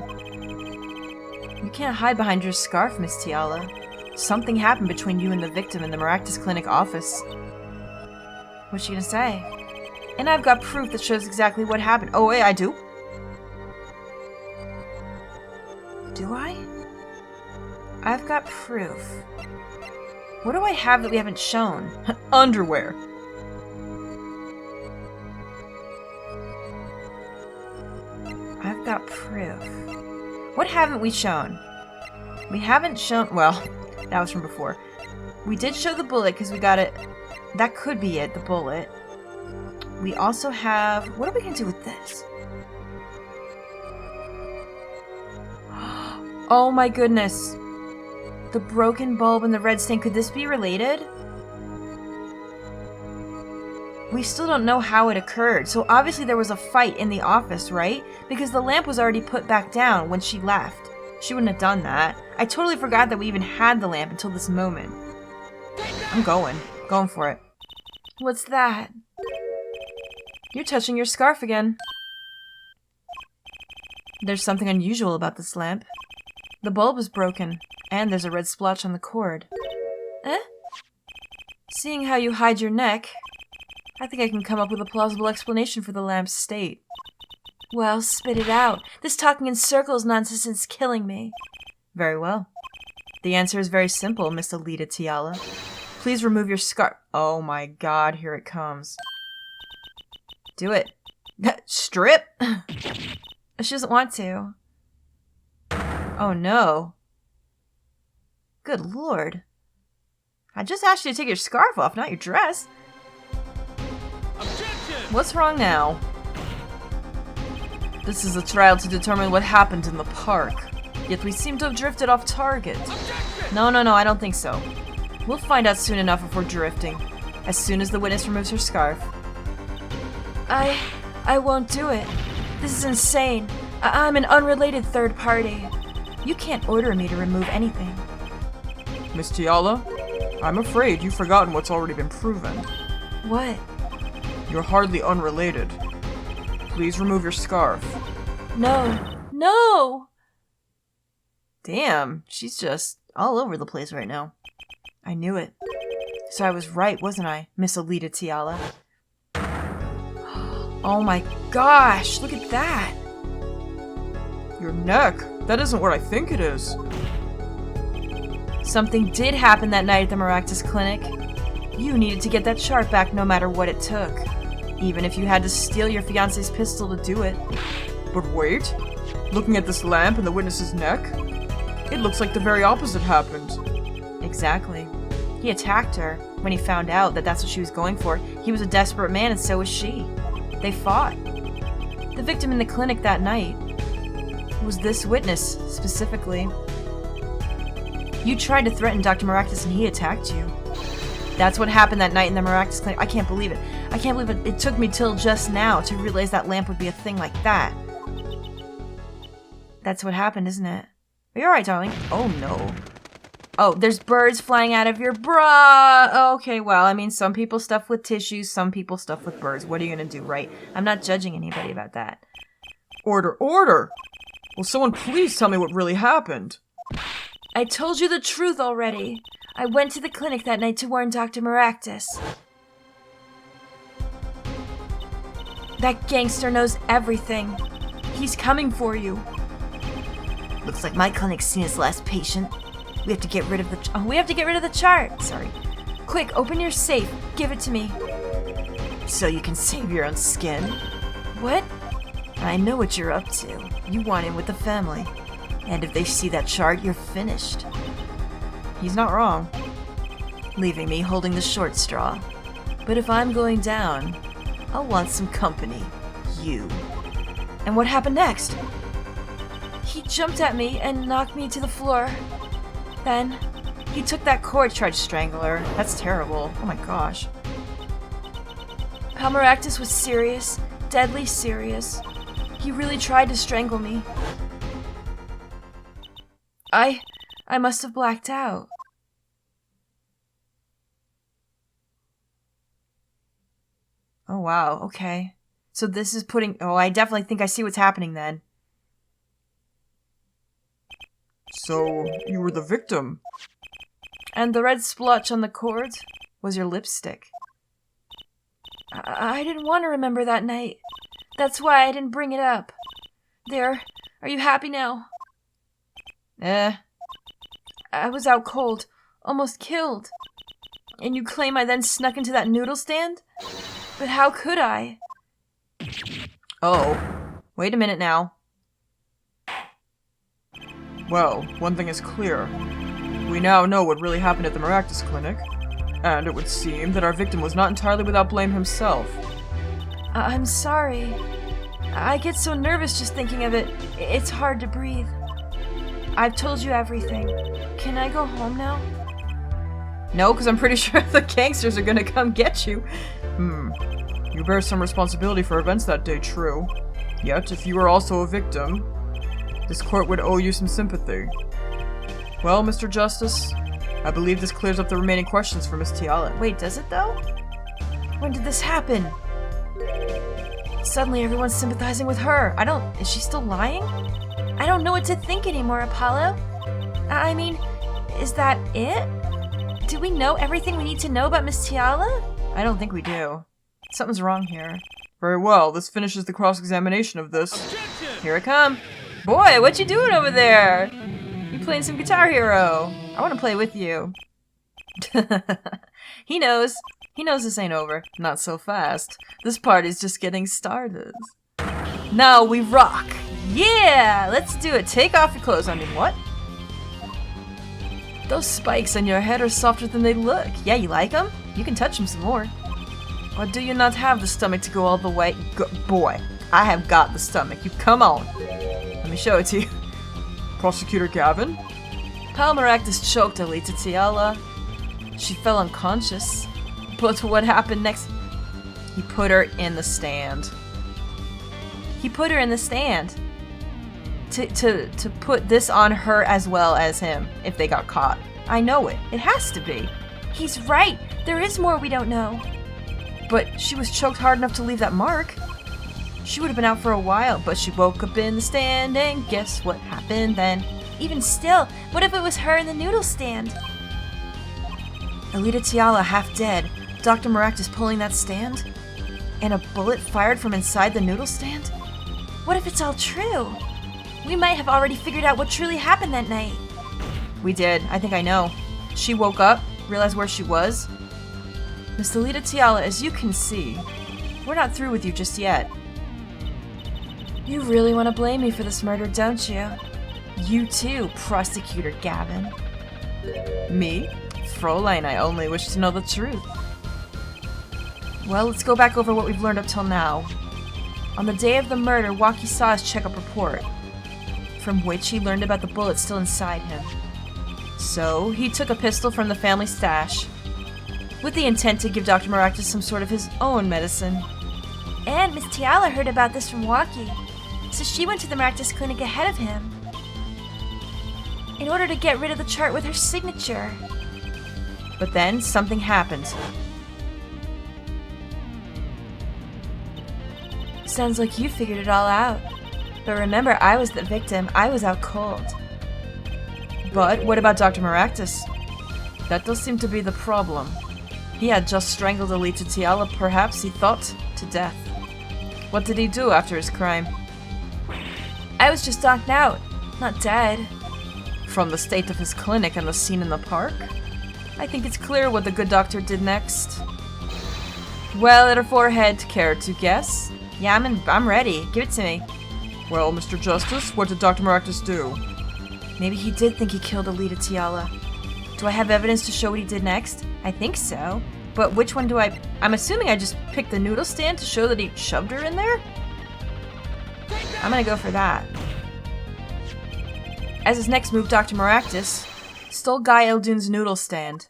[SPEAKER 2] You can't hide behind your scarf, Miss Tiala. Something happened between you and the victim in the Maractus Clinic office. What's she gonna say? And I've got proof that shows exactly what happened. Oh, wait, I do? Do I? I've got proof. What do I have that we haven't shown? Underwear. I've got proof. What haven't we shown? We haven't shown... Well, that was from before. We did show the bullet because we got it... That could be it, the bullet. We also have... What are we going to do with this? Oh my goodness. The broken bulb and the red stain. Could this be related? We still don't know how it occurred. So obviously there was a fight in the office, right? Because the lamp was already put back down when she left. She wouldn't have done that. I totally forgot that we even had the lamp until this moment. I'm going for it. What's that? You're touching your scarf again. There's something unusual about this lamp. The bulb is broken, and there's a red splotch on the cord. Eh? Seeing how you hide your neck, I think I can come up with a plausible explanation for the lamp's state.
[SPEAKER 1] Well, spit it out. This talking in circles nonsense is killing me.
[SPEAKER 2] Very well. The answer is very simple, Miss Alita Tiala. Please remove your scarf. Oh my god, here it comes. Do it. Strip? She doesn't want to. Oh no. Good lord. I just asked you to take your scarf off, not your dress.
[SPEAKER 3] Objection!
[SPEAKER 2] What's wrong now? This is a trial to determine what happened in the park. Yet we seem to have drifted off target.
[SPEAKER 3] Objection!
[SPEAKER 2] No, I don't think so. We'll find out soon enough if we're drifting. As soon as the witness removes her scarf.
[SPEAKER 1] I won't do it. This is insane. I'm an unrelated third party.
[SPEAKER 2] You can't order me to remove anything.
[SPEAKER 4] Miss Tiala, I'm afraid you've forgotten what's already been proven.
[SPEAKER 1] What?
[SPEAKER 4] You're hardly unrelated. Please remove your scarf.
[SPEAKER 1] No!
[SPEAKER 2] Damn, she's just all over the place right now. I knew it. So I was right, wasn't I, Miss Alita Tiala? Oh my gosh, look at that!
[SPEAKER 4] Your neck? That isn't what I think it is.
[SPEAKER 2] Something did happen that night at the Maractus Clinic. You needed to get that chart back no matter what it took. Even if you had to steal your fiancé's pistol to do it.
[SPEAKER 4] But wait. Looking at this lamp and the witness's neck, it looks like the very opposite happened.
[SPEAKER 2] Exactly. He attacked her. When he found out that that's what she was going for, he was a desperate man and so was she. They fought. The victim in the clinic that night was this witness, specifically. You tried to threaten Dr. Maractus and he attacked you. That's what happened that night in the Maractus Clinic. I can't believe it. I can't believe it. It took me till just now to realize that lamp would be a thing like that. That's what happened, isn't it? Are you alright, darling? Oh, no. Oh, there's birds flying out of your bra! Okay, well, I mean, some people stuff with tissues, some people stuff with birds. What are you gonna do, right? I'm not judging anybody about that.
[SPEAKER 4] Order! Will someone please tell me what really happened?
[SPEAKER 1] I told you the truth already. I went to the clinic that night to warn Dr. Maractus. That gangster knows everything. He's coming for you.
[SPEAKER 2] Looks like my clinic's seen his last patient.
[SPEAKER 1] We have to get rid of the chart. Sorry. Quick, open your safe. Give it to me.
[SPEAKER 2] So you can save your own skin?
[SPEAKER 1] What?
[SPEAKER 2] I know what you're up to. You want in with the family. And if they see that chart, you're finished.
[SPEAKER 1] He's not wrong.
[SPEAKER 2] Leaving me holding the short straw. But if I'm going down, I'll want some company. You.
[SPEAKER 1] And what happened next? He jumped at me and knocked me to the floor. Then,
[SPEAKER 2] he took that cord, tried to strangle her. That's terrible. Oh my gosh.
[SPEAKER 1] Palmaractus was serious, deadly serious. He really tried to strangle me. I must have blacked out.
[SPEAKER 2] Oh wow, okay. So this is putting... Oh, I definitely think I see what's happening then.
[SPEAKER 4] So, you were the victim.
[SPEAKER 1] And the red splotch on the cord?
[SPEAKER 2] Was your lipstick.
[SPEAKER 1] I didn't want to remember that night. That's why I didn't bring it up. There, are you happy now? I was out cold, almost killed. And you claim I then snuck into that noodle stand? But how could I?
[SPEAKER 2] Oh, wait a minute now.
[SPEAKER 4] Well, one thing is clear. We now know what really happened at the Maractus Clinic, and it would seem that our victim was not entirely without blame himself.
[SPEAKER 1] I'm sorry. I get so nervous just thinking of it. It's hard to breathe. I've told you everything. Can I go home now?
[SPEAKER 2] No, because I'm pretty sure the gangsters are gonna come get you.
[SPEAKER 4] You bear some responsibility for events that day, true. Yet, if you were also a victim, this court would owe you some sympathy. Well, Mr. Justice, I believe this clears up the remaining questions for Miss Tiala.
[SPEAKER 2] Wait, does it though?
[SPEAKER 1] When did this happen? Suddenly everyone's sympathizing with her. Is she still lying? I don't know what to think anymore, Apollo. I mean, is that it? Do we know everything we need to know about Miss Tiala?
[SPEAKER 2] I don't think we do. Something's wrong here.
[SPEAKER 4] Very well, this finishes the cross-examination of this.
[SPEAKER 3] Objection!
[SPEAKER 2] Here I come. Boy, what you doing over there? You playing some Guitar Hero. I want to play with you. He knows. He knows this ain't over. Not so fast. This party's just getting started. Now we rock. Yeah, let's do it. Take off your clothes. I mean, what? Those spikes on your head are softer than they look. Yeah, you like them? You can touch them some more. Or do you not have the stomach to go all the way? Boy, I have got the stomach. You come on. Let me show it to you.
[SPEAKER 4] Prosecutor Gavin?
[SPEAKER 2] Palmaractus choked Alita Tiala. She fell unconscious. But what happened next? He put her in the stand. He put her in the stand. To put this on her as well as him, if they got caught. I know it. It has to be.
[SPEAKER 1] He's right. There is more we don't know.
[SPEAKER 2] But she was choked hard enough to leave that mark. She would have been out for a while, but she woke up in the stand, and guess what happened then?
[SPEAKER 1] Even still, what if it was her in the noodle stand?
[SPEAKER 2] Alita Tiala half dead, Dr. Maractus pulling that stand, and a bullet fired from inside the noodle stand?
[SPEAKER 1] What if it's all true? We might have already figured out what truly happened that night.
[SPEAKER 2] We did. I think I know. She woke up, realized where she was. Miss Alita Tiala, as you can see, we're not through with you just yet.
[SPEAKER 1] You really want to blame me for this murder, don't you?
[SPEAKER 2] You too, Prosecutor Gavin. Me? Fräulein, I only wish to know the truth. Well, let's go back over what we've learned up till now. On the day of the murder, Waki saw his checkup report, from which he learned about the bullet still inside him. So, he took a pistol from the family stash, with the intent to give Dr. Maractus some sort of his own medicine.
[SPEAKER 1] And Miss Tiala heard about this from Waki, so she went to the Maractus clinic ahead of him, in order to get rid of the chart with her signature.
[SPEAKER 2] But then, something happened.
[SPEAKER 1] Sounds like you figured it all out. But remember, I was the victim. I was out cold.
[SPEAKER 2] But what about Dr. Maractus? That does seem to be the problem. He had just strangled Alita Tiala, perhaps he thought, to death. What did he do after his crime?
[SPEAKER 1] I was just knocked out, not dead.
[SPEAKER 2] From the state of his clinic and the scene in the park, I think it's clear what the good doctor did next. Well, at her forehead, care to guess? Yeah, I'm ready. Give it to me.
[SPEAKER 4] Well, Mr. Justice, what did Dr. Maractus do?
[SPEAKER 2] Maybe he did think he killed Alita Tiala. Do I have evidence to show what he did next? I think so. But which one do I... I'm assuming I just picked the noodle stand to show that he shoved her in there? I'm gonna go for that. As his next move, Dr. Maractus stole Guy Eldoon's noodle stand.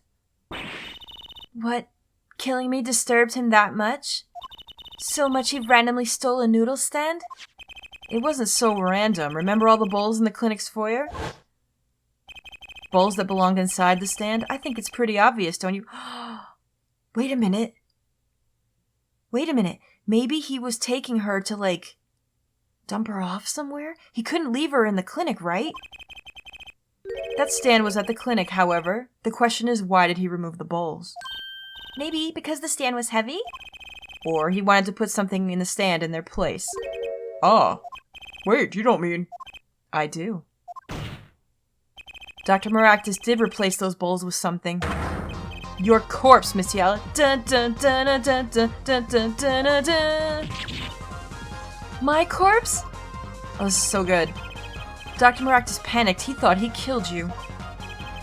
[SPEAKER 2] What? Killing me disturbed him that much? So much he randomly stole a noodle stand? It wasn't so random. Remember all the bowls in the clinic's foyer? Bowls that belonged inside the stand? I think it's pretty obvious, don't you? Wait a minute. Maybe he was taking her to, like, dump her off somewhere? He couldn't leave her in the clinic, right? That stand was at the clinic, however. The question is, why did he remove the bowls? Maybe because the stand was heavy? Or he wanted to put something in the stand in their place.
[SPEAKER 4] Ah. Wait, you don't mean...
[SPEAKER 2] I do. Dr. Maractus did replace those bowls with something. Your corpse, Miss Tiala. Dun dun dun dun dun dun dun dun dun dun. My corpse? Oh, this is so good. Dr. Maractus panicked. He thought he killed you.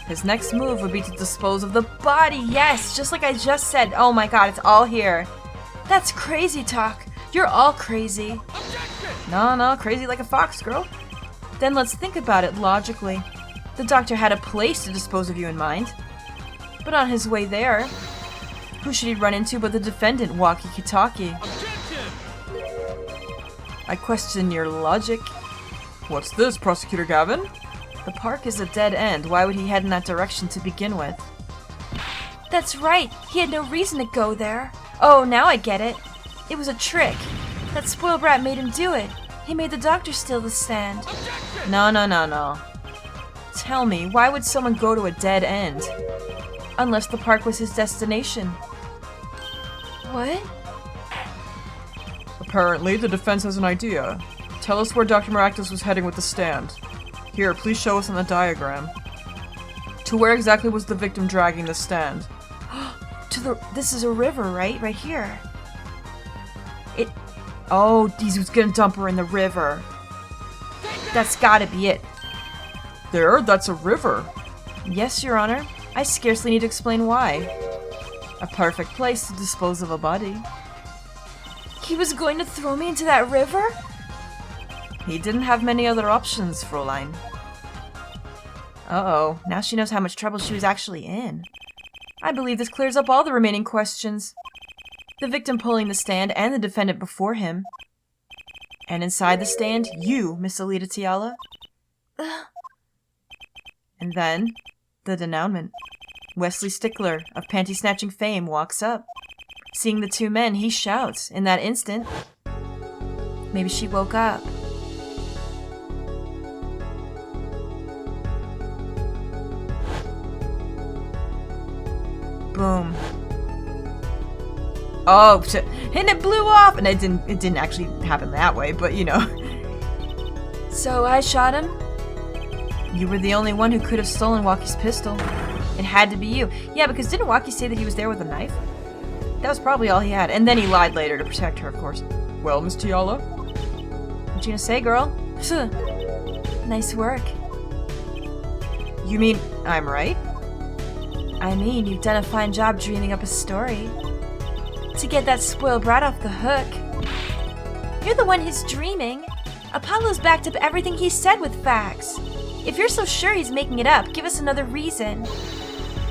[SPEAKER 2] His next move would be to dispose of the body. Yes, just like I just said. Oh my god, it's all here. That's crazy talk. You're all crazy. No, crazy like a fox, girl. Then let's think about it logically. The doctor had a place to dispose of you in mind. But on his way there, who should he run into but the defendant, Walkie Kitaki? I question your logic.
[SPEAKER 4] What's this, Prosecutor Gavin?
[SPEAKER 2] The park is a dead end. Why would he head in that direction to begin with? That's right. He had no reason to go there. Oh, now I get it. It was a trick. That spoiled brat made him do it. He made the doctor steal the stand. No. Tell me, why would someone go to a dead end? Unless the park was his destination. What?
[SPEAKER 4] Apparently, the defense has an idea. Tell us where Dr. Maractus was heading with the stand. Here, please show us on the diagram. To where exactly was the victim dragging the stand?
[SPEAKER 2] This is a river, right? Right here. Oh, he was gonna dump her in the river. That's gotta be it.
[SPEAKER 4] There, that's a river.
[SPEAKER 2] Yes, Your Honor. I scarcely need to explain why. A perfect place to dispose of a body. He was going to throw me into that river? He didn't have many other options, Fräulein. Uh-oh, now she knows how much trouble she was actually in. I believe this clears up all the remaining questions. The victim pulling the stand and the defendant before him. And inside the stand, you, Miss Alita Tiala. And then, the denouement. Wesley Stickler, of panty-snatching fame, walks up. Seeing the two men, he shouts. In that instant, maybe she woke up. Boom. Oh, and it blew off! And it didn't actually happen that way, but you know. So I shot him? You were the only one who could have stolen Walkie's pistol. It had to be you. Yeah, because didn't Walkie say that he was there with a knife? That was probably all he had. And then he lied later to protect her, of course.
[SPEAKER 4] Well, Miss Tiala?
[SPEAKER 2] What you gonna say, girl? Nice work. You mean I'm right? I mean, you've done a fine job dreaming up a story. To get that spoiled brat off the hook. You're the one who's dreaming. Apollo's backed up everything he said with facts. If you're so sure he's making it up, give us another reason.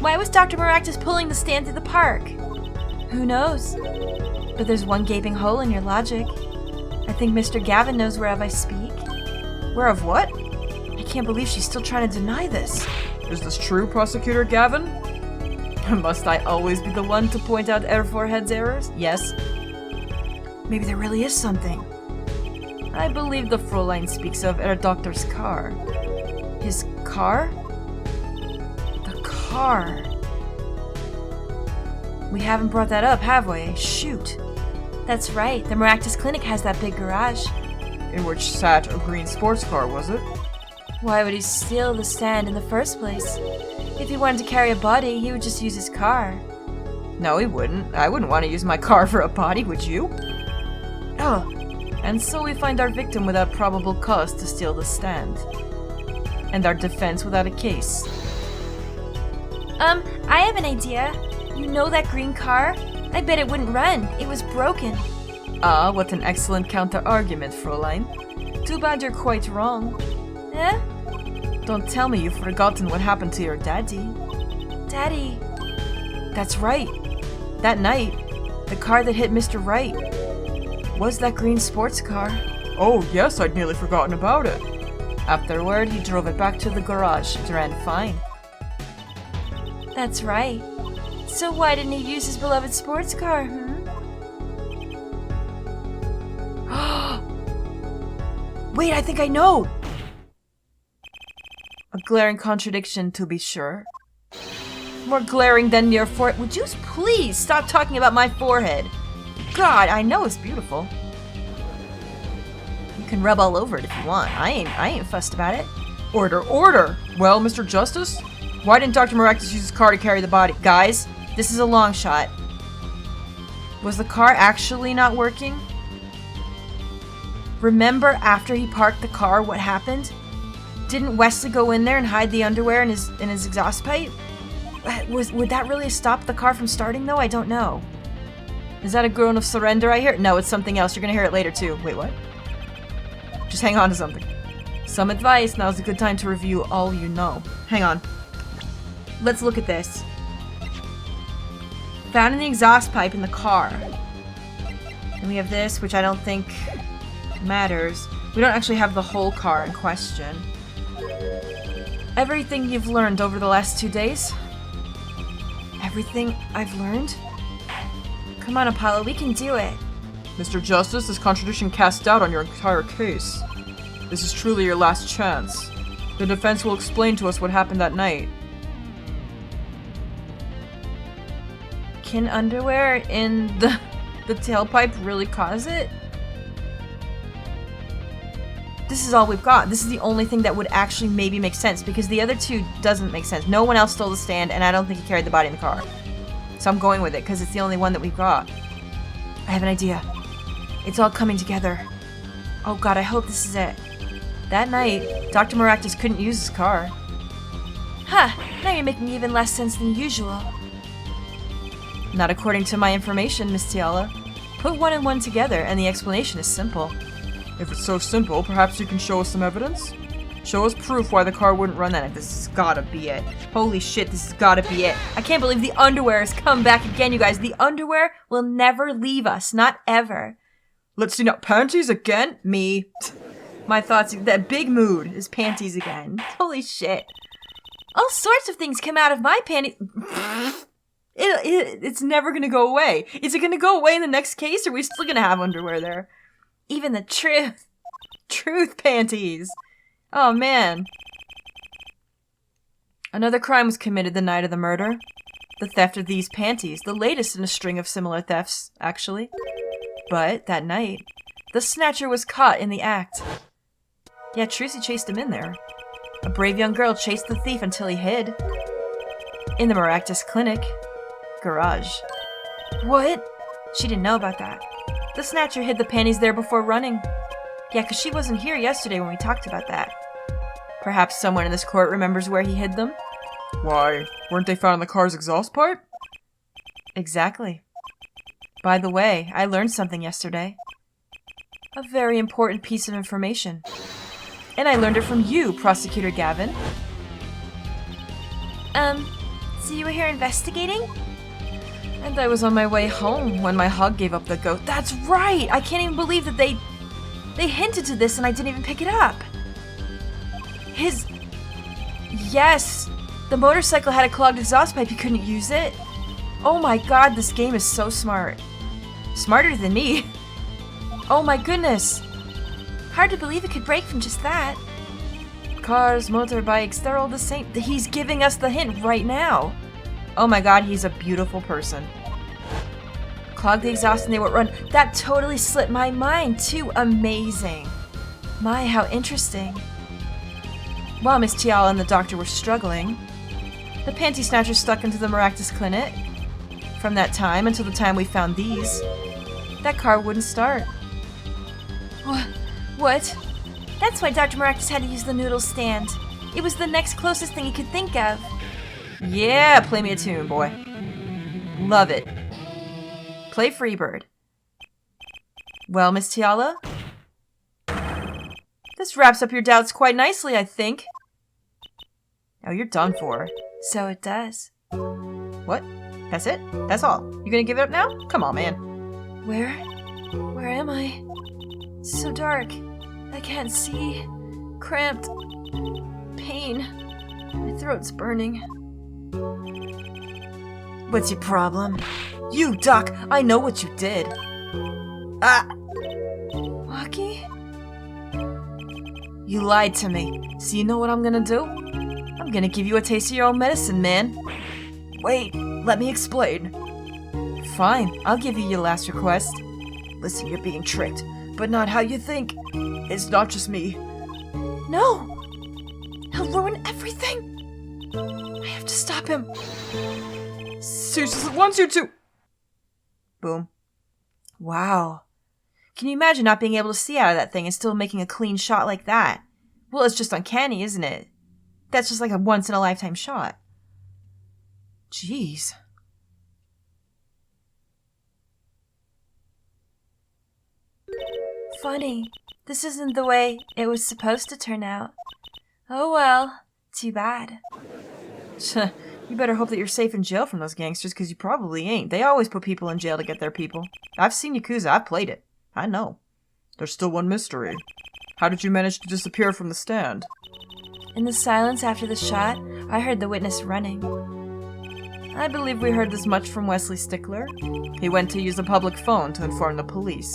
[SPEAKER 2] Why was Dr. Maractus pulling the stand through the park? Who knows? But there's one gaping hole in your logic. I think Mr. Gavin knows whereof I speak. Whereof what? I can't believe she's still trying to deny this.
[SPEAKER 4] Is this true, Prosecutor Gavin?
[SPEAKER 2] Must I always be the one to point out our forehead's errors? Yes. Maybe there really is something. I believe the Fräulein speaks of our doctor's car. His car? The car. We haven't brought that up, have we? Shoot. That's right, the Maractus Clinic has that big garage.
[SPEAKER 4] In which sat a green sports car, was it?
[SPEAKER 1] Why would he steal the stand in the first place? If he wanted to carry a body, he would just use his car.
[SPEAKER 2] No, he wouldn't. I wouldn't want to use my car for a body, would you?
[SPEAKER 1] Oh,
[SPEAKER 2] And so we find our victim without probable cause to steal the stand. And our defense without a case.
[SPEAKER 1] I have an idea. You know that green car? I bet it wouldn't run. It was broken.
[SPEAKER 2] Ah, what an excellent counter-argument, Fräulein. Too bad you're quite wrong.
[SPEAKER 1] Eh?
[SPEAKER 2] Don't tell me you've forgotten what happened to your daddy.
[SPEAKER 1] Daddy.
[SPEAKER 2] That's right. That night, the car that hit Mr. Wright was that green sports car.
[SPEAKER 4] Oh, yes, I'd nearly forgotten about it.
[SPEAKER 2] Afterward, he drove it back to the garage. It ran fine.
[SPEAKER 1] That's right. So why didn't he use his beloved sports car,
[SPEAKER 2] Wait, I think I know! A glaring contradiction, to be sure. More glaring than your forehead. Would you please stop talking about my forehead? God, I know it's beautiful. You can rub all over it if you want. I ain't fussed about it.
[SPEAKER 4] Order, order! Well, Mr. Justice, why didn't Dr. Maractus use his car to carry the body?
[SPEAKER 2] Guys, this is a long shot. Was the car actually not working? Remember after he parked the car what happened? Didn't Wesley go in there and hide the underwear in his exhaust pipe? Would that really stop the car from starting though? I don't know. Is that a groan of surrender I hear? No, it's something else. You're gonna hear it later too. Wait, what? Just hang on to something. Some advice. Now's a good time to review all you know. Hang on. Let's look at this. Found in the exhaust pipe in the car. And we have this, which I don't think matters. We don't actually have the whole car in question. Everything you've learned over the last 2 days? Everything I've learned? Come on, Apollo, we can do it.
[SPEAKER 4] Mr. Justice, this contradiction casts doubt on your entire case. This is truly your last chance. The defense will explain to us what happened that night.
[SPEAKER 2] Can underwear in the tailpipe really cause it? This is all we've got. This is the only thing that would actually maybe make sense, because the other two doesn't make sense. No one else stole the stand, and I don't think he carried the body in the car. So I'm going with it, because it's the only one that we've got. I have an idea. It's all coming together. Oh god, I hope this is it. That night, Dr. Maractus couldn't use his car.
[SPEAKER 1] Huh, now you're making even less sense than usual.
[SPEAKER 2] Not according to my information, Miss Tiala. Put one and one together, and the explanation is simple.
[SPEAKER 4] If it's so simple, perhaps you can show us some evidence? Show us proof why the car wouldn't run that night.
[SPEAKER 2] This has gotta be it. Holy shit, this has gotta be it. I can't believe the underwear has come back again, you guys. The underwear will never leave us. Not ever.
[SPEAKER 4] Let's see now. Panties again?
[SPEAKER 2] Me. My thoughts, that big mood is panties again. Holy shit.
[SPEAKER 1] All sorts of things come out of my panties.
[SPEAKER 2] It's never gonna go away. Is it gonna go away in the next case, or are we still gonna have underwear there?
[SPEAKER 1] Even the truth.
[SPEAKER 2] Truth panties. Oh man. Another crime was committed the night of the murder. The theft of these panties, the latest in a string of similar thefts, actually. But that night, the snatcher was caught in the act. Yeah, Trucy chased him in there. A brave young girl chased the thief until he hid. In the Maractus Clinic garage.
[SPEAKER 1] What?
[SPEAKER 2] She didn't know about that. The snatcher hid the panties there before running. Yeah, because she wasn't here yesterday when we talked about that. Perhaps someone in this court remembers where he hid them?
[SPEAKER 4] Why, weren't they found in the car's exhaust pipe?
[SPEAKER 2] Exactly. By the way, I learned something yesterday. A very important piece of information. And I learned it from you, Prosecutor Gavin.
[SPEAKER 1] So you were here investigating?
[SPEAKER 2] And I was on my way home when my hog gave up the goat. That's right! I can't even believe that they hinted to this and I didn't even pick it up. Yes! The motorcycle had a clogged exhaust pipe. He couldn't use it. Oh my god, this game is so smart. Smarter than me. Oh my goodness.
[SPEAKER 1] Hard to believe it could break from just that.
[SPEAKER 2] Cars, motorbikes, they're all the same. He's giving us the hint right now. Oh my god, he's a beautiful person. Clogged the exhaust and they would run. That totally slipped my mind too. Amazing. My, how interesting. While Miss Tiala and the doctor were struggling, the panty snatcher stuck into the Maractus clinic. From that time until the time we found these, that car wouldn't start.
[SPEAKER 1] What? That's why Dr. Maractus had to use the noodle stand. It was the next closest thing he could think of.
[SPEAKER 2] Yeah, play me a tune, boy. Love it. Play Freebird. Well, Miss Tiala? This wraps up your doubts quite nicely, I think. Oh, you're done for.
[SPEAKER 1] So it does.
[SPEAKER 2] What? That's it? That's all? You gonna give it up now? Come on, man.
[SPEAKER 1] Where am I? It's so dark. I can't see. Cramped. Pain. My throat's burning.
[SPEAKER 2] What's your problem? You, Doc, I know what you did. Ah!
[SPEAKER 1] Waki?
[SPEAKER 2] You lied to me. So you know what I'm gonna do? I'm gonna give you a taste of your own medicine, man. Wait, let me explain. Fine, I'll give you your last request. Listen, you're being tricked, but not how you think. It's not just me.
[SPEAKER 1] No! He'll ruin everything! I have to stop him.
[SPEAKER 2] Seriously, wants you to. Boom. Wow. Can you imagine not being able to see out of that thing and still making a clean shot like that? Well, it's just uncanny, isn't it? That's just like a once-in-a-lifetime shot. Jeez.
[SPEAKER 1] Funny. This isn't the way it was supposed to turn out. Oh well. Too bad.
[SPEAKER 2] You better hope that you're safe in jail from those gangsters, because you probably ain't. They always put people in jail to get their people. I've seen Yakuza. I've played it. I know.
[SPEAKER 4] There's still one mystery. How did you manage to disappear from the stand?
[SPEAKER 1] In the silence after the shot, I heard the witness running.
[SPEAKER 2] I believe we heard this much from Wesley Stickler. He went to use a public phone to inform the police.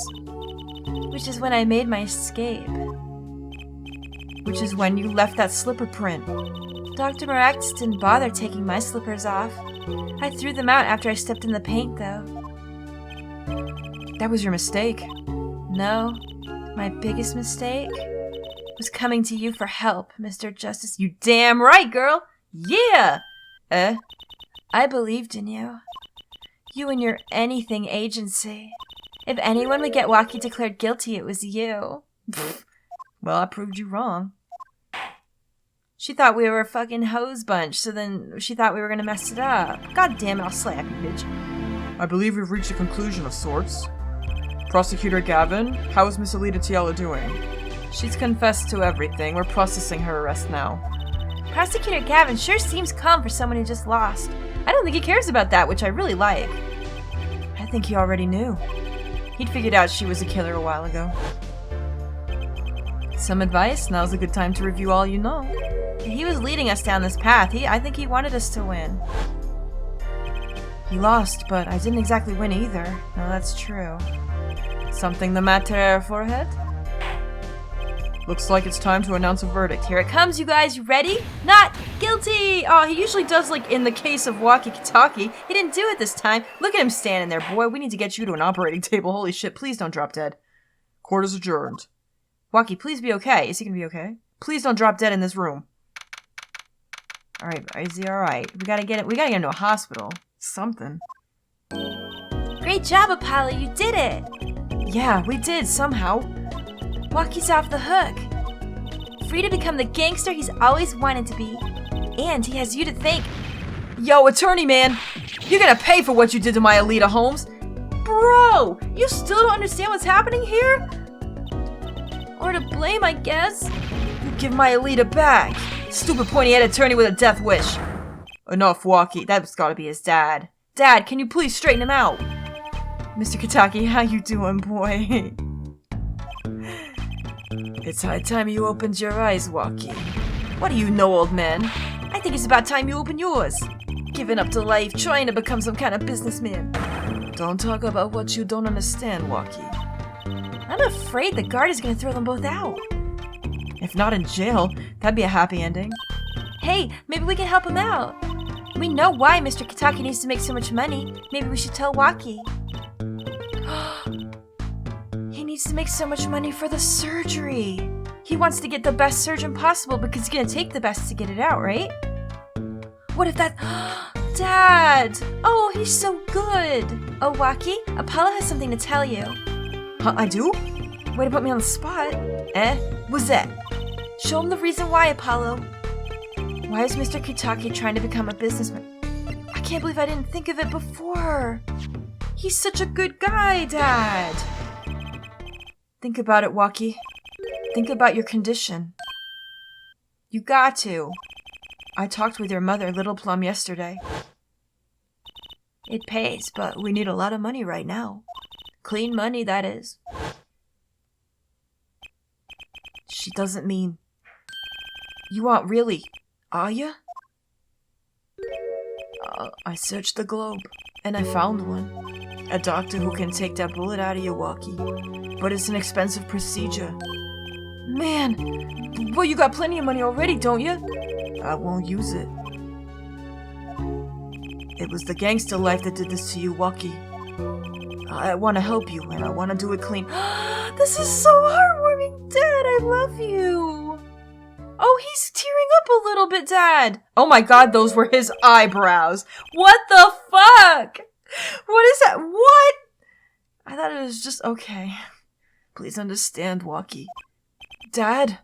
[SPEAKER 1] Which is when I made my escape.
[SPEAKER 2] Which is when you left that slipper print.
[SPEAKER 1] Dr. Maractus didn't bother taking my slippers off. I threw them out after I stepped in the paint, though.
[SPEAKER 2] That was your mistake.
[SPEAKER 1] No, my biggest mistake was coming to you for help, Mr. Justice.
[SPEAKER 2] You damn right, girl! Yeah!
[SPEAKER 1] I believed in you. You and your anything agency. If anyone would get Waki declared guilty, it was you.
[SPEAKER 2] Well, I proved you wrong. She thought we were a fucking hose bunch, so then she thought we were gonna mess it up. God damn it, I'll slap you, bitch.
[SPEAKER 4] I believe we've reached a conclusion of sorts. Prosecutor Gavin, how is Miss Alita Tiala doing?
[SPEAKER 2] She's confessed to everything. We're processing her arrest now.
[SPEAKER 1] Prosecutor Gavin sure seems calm for someone who just lost.
[SPEAKER 2] I don't think he cares about that, which I really like. I think he already knew. He'd figured out she was a killer a while ago. Some advice? Now's a good time to review all you know. He was leading us down this path. I think he wanted us to win. He lost, but I didn't exactly win either. No, that's true. Something the matter, forehead?
[SPEAKER 4] Looks like it's time to announce a verdict.
[SPEAKER 1] Here it comes, you guys. You ready? Not guilty!
[SPEAKER 2] Oh, he usually does, like, in the case of Waki Kitaki. He didn't do it this time. Look at him standing there, boy. We need to get you to an operating table. Holy shit, please don't drop dead.
[SPEAKER 4] Court is adjourned.
[SPEAKER 2] Waki, please be okay. Is he gonna be okay? Please don't drop dead in this room. Alright, is he alright? We gotta get him to a hospital. Something.
[SPEAKER 1] Great job, Apollo. You did it!
[SPEAKER 2] Yeah, we did, somehow.
[SPEAKER 1] Waki's off the hook. Free to become the gangster he's always wanted to be. And he has you to thank.
[SPEAKER 2] Yo, attorney man! You're gonna pay for what you did to my Alita Holmes! Bro! You still don't understand what's happening here?
[SPEAKER 1] Or to blame, I guess.
[SPEAKER 2] You give my Alita back! Stupid pointy-headed attorney with a death wish! Enough, Waki. That's gotta be his dad. Dad, can you please straighten him out? Mr. Kitaki, how you doing, boy? It's high time you opened your eyes, Waki. What do you know, old man? I think it's about time you open yours. Giving up to life, trying to become some kind of businessman. Don't talk about what you don't understand, Waki.
[SPEAKER 1] I'm afraid the guard is gonna throw them both out.
[SPEAKER 2] If not in jail, that'd be a happy ending.
[SPEAKER 1] Hey, maybe we can help him out. We know why Mr. Kitaki needs to make so much money. Maybe we should tell Waki. He needs to make so much money for the surgery. He wants to get the best surgeon possible because it's gonna take the best to get it out, right? What if that... Dad! Oh, he's so good! Oh, Waki, Apollo has something to tell you.
[SPEAKER 2] Huh, I do?
[SPEAKER 1] Way to put me on the spot.
[SPEAKER 2] What's that?
[SPEAKER 1] Show him the reason why, Apollo. Why is Mr. Kitaki trying to become a businessman? I can't believe I didn't think of it before. He's such a good guy, Dad.
[SPEAKER 2] Think about it, Waki. Think about your condition. You got to. I talked with your mother, Little Plum, yesterday.
[SPEAKER 1] It pays, but we need a lot of money right now. Clean money, that is.
[SPEAKER 2] She doesn't mean... You aren't really, are you? I searched the globe, and I found one. A doctor who can take that bullet out of your Waki. But it's an expensive procedure.
[SPEAKER 1] Man, well, you got plenty of money already, don't you?
[SPEAKER 2] I won't use it. It was the gangster life that did this to you, Waki. I want to help you, and I want to do it clean.
[SPEAKER 1] This is so heartwarming, Dad. I love you. Oh, he's tearing up a little bit, Dad.
[SPEAKER 2] Oh my god, those were his eyebrows. What the fuck? What is that? What? I thought it was just okay. Please understand, Waki. Dad?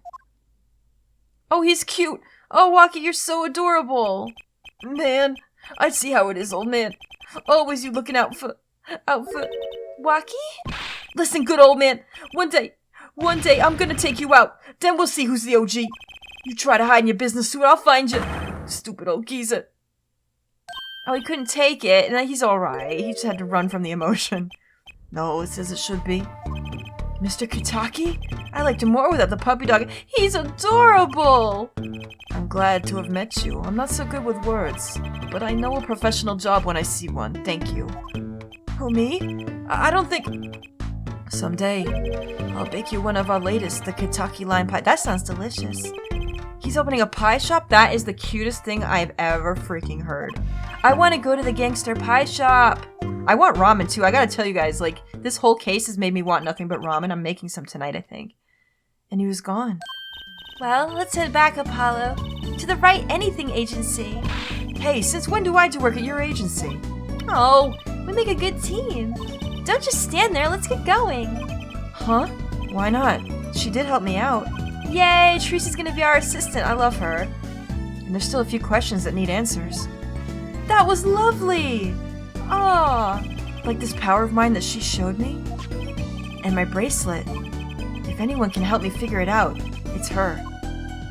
[SPEAKER 1] Oh, he's cute. Oh, Waki, you're so adorable.
[SPEAKER 2] Man, I see how it is, old man. Always you looking out for...
[SPEAKER 1] Waki?
[SPEAKER 2] Listen, good old man. One day, I'm gonna take you out. Then we'll see who's the OG. You try to hide in your business suit, I'll find you. Stupid old geezer.
[SPEAKER 1] Oh, he couldn't take it, and he's alright. He just had to run from the emotion.
[SPEAKER 2] No, it's as it should be.
[SPEAKER 1] Mr. Kitaki? I liked him more without the puppy dog. He's adorable!
[SPEAKER 2] I'm glad to have met you. I'm not so good with words, but I know a professional job when I see one. Thank you.
[SPEAKER 1] Who, me? I don't think...
[SPEAKER 2] Someday, I'll bake you one of our latest, the Kitaki line pie. That sounds delicious.
[SPEAKER 1] He's opening a pie shop? That is the cutest thing I've ever freaking heard. I want to go to the gangster pie shop. I want ramen too. I gotta tell you guys, like, this whole case has made me want nothing but ramen. I'm making some tonight, I think. And he was gone. Well, let's head back, Apollo. To the Right Anything Agency.
[SPEAKER 2] Hey, since when do I do work at your agency?
[SPEAKER 1] Oh, we make a good team. Don't just stand there, let's get going.
[SPEAKER 2] Huh? Why not? She did help me out.
[SPEAKER 1] Yay, Teresa's gonna be our assistant. I love her.
[SPEAKER 2] And there's still a few questions that need answers.
[SPEAKER 1] That was lovely! Aw.
[SPEAKER 2] Like this power of mine that she showed me? And my bracelet. If anyone can help me figure it out, it's her.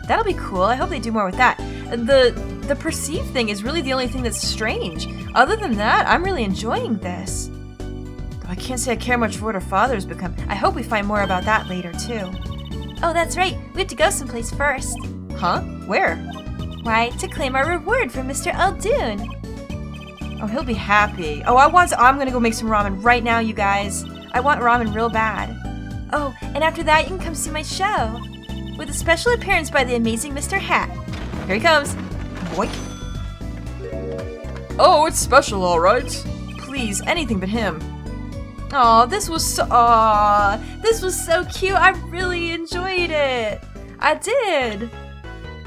[SPEAKER 1] That'll be cool. I hope they do more with that. The perceive thing is really the only thing that's strange. Other than that, I'm really enjoying this.
[SPEAKER 2] Though I can't say I care much for what her father's become.
[SPEAKER 1] I hope we find more about that later, too. Oh, that's right. We have to go someplace first.
[SPEAKER 2] Huh? Where?
[SPEAKER 1] Why, to claim our reward from Mr. Aldoon.
[SPEAKER 2] Oh, he'll be happy. Oh, I'm gonna go make some ramen right now, you guys.
[SPEAKER 1] I want ramen real bad. Oh, and after that, you can come see my show. With a special appearance by the amazing Mr. Hat. Here he comes.
[SPEAKER 2] Boink.
[SPEAKER 4] Oh, it's special, all right.
[SPEAKER 2] Please, anything but him.
[SPEAKER 1] Aw, this was so cute. I really enjoyed it. I did.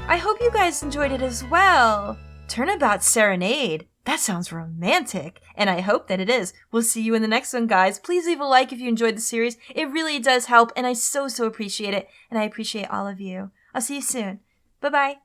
[SPEAKER 1] I hope you guys enjoyed it as well. Turnabout Serenade. That sounds romantic, and I hope that it is. We'll see you in the next one, guys. Please leave a like if you enjoyed the series. It really does help, and I so appreciate it, and I appreciate all of you. I'll see you soon. Bye-bye.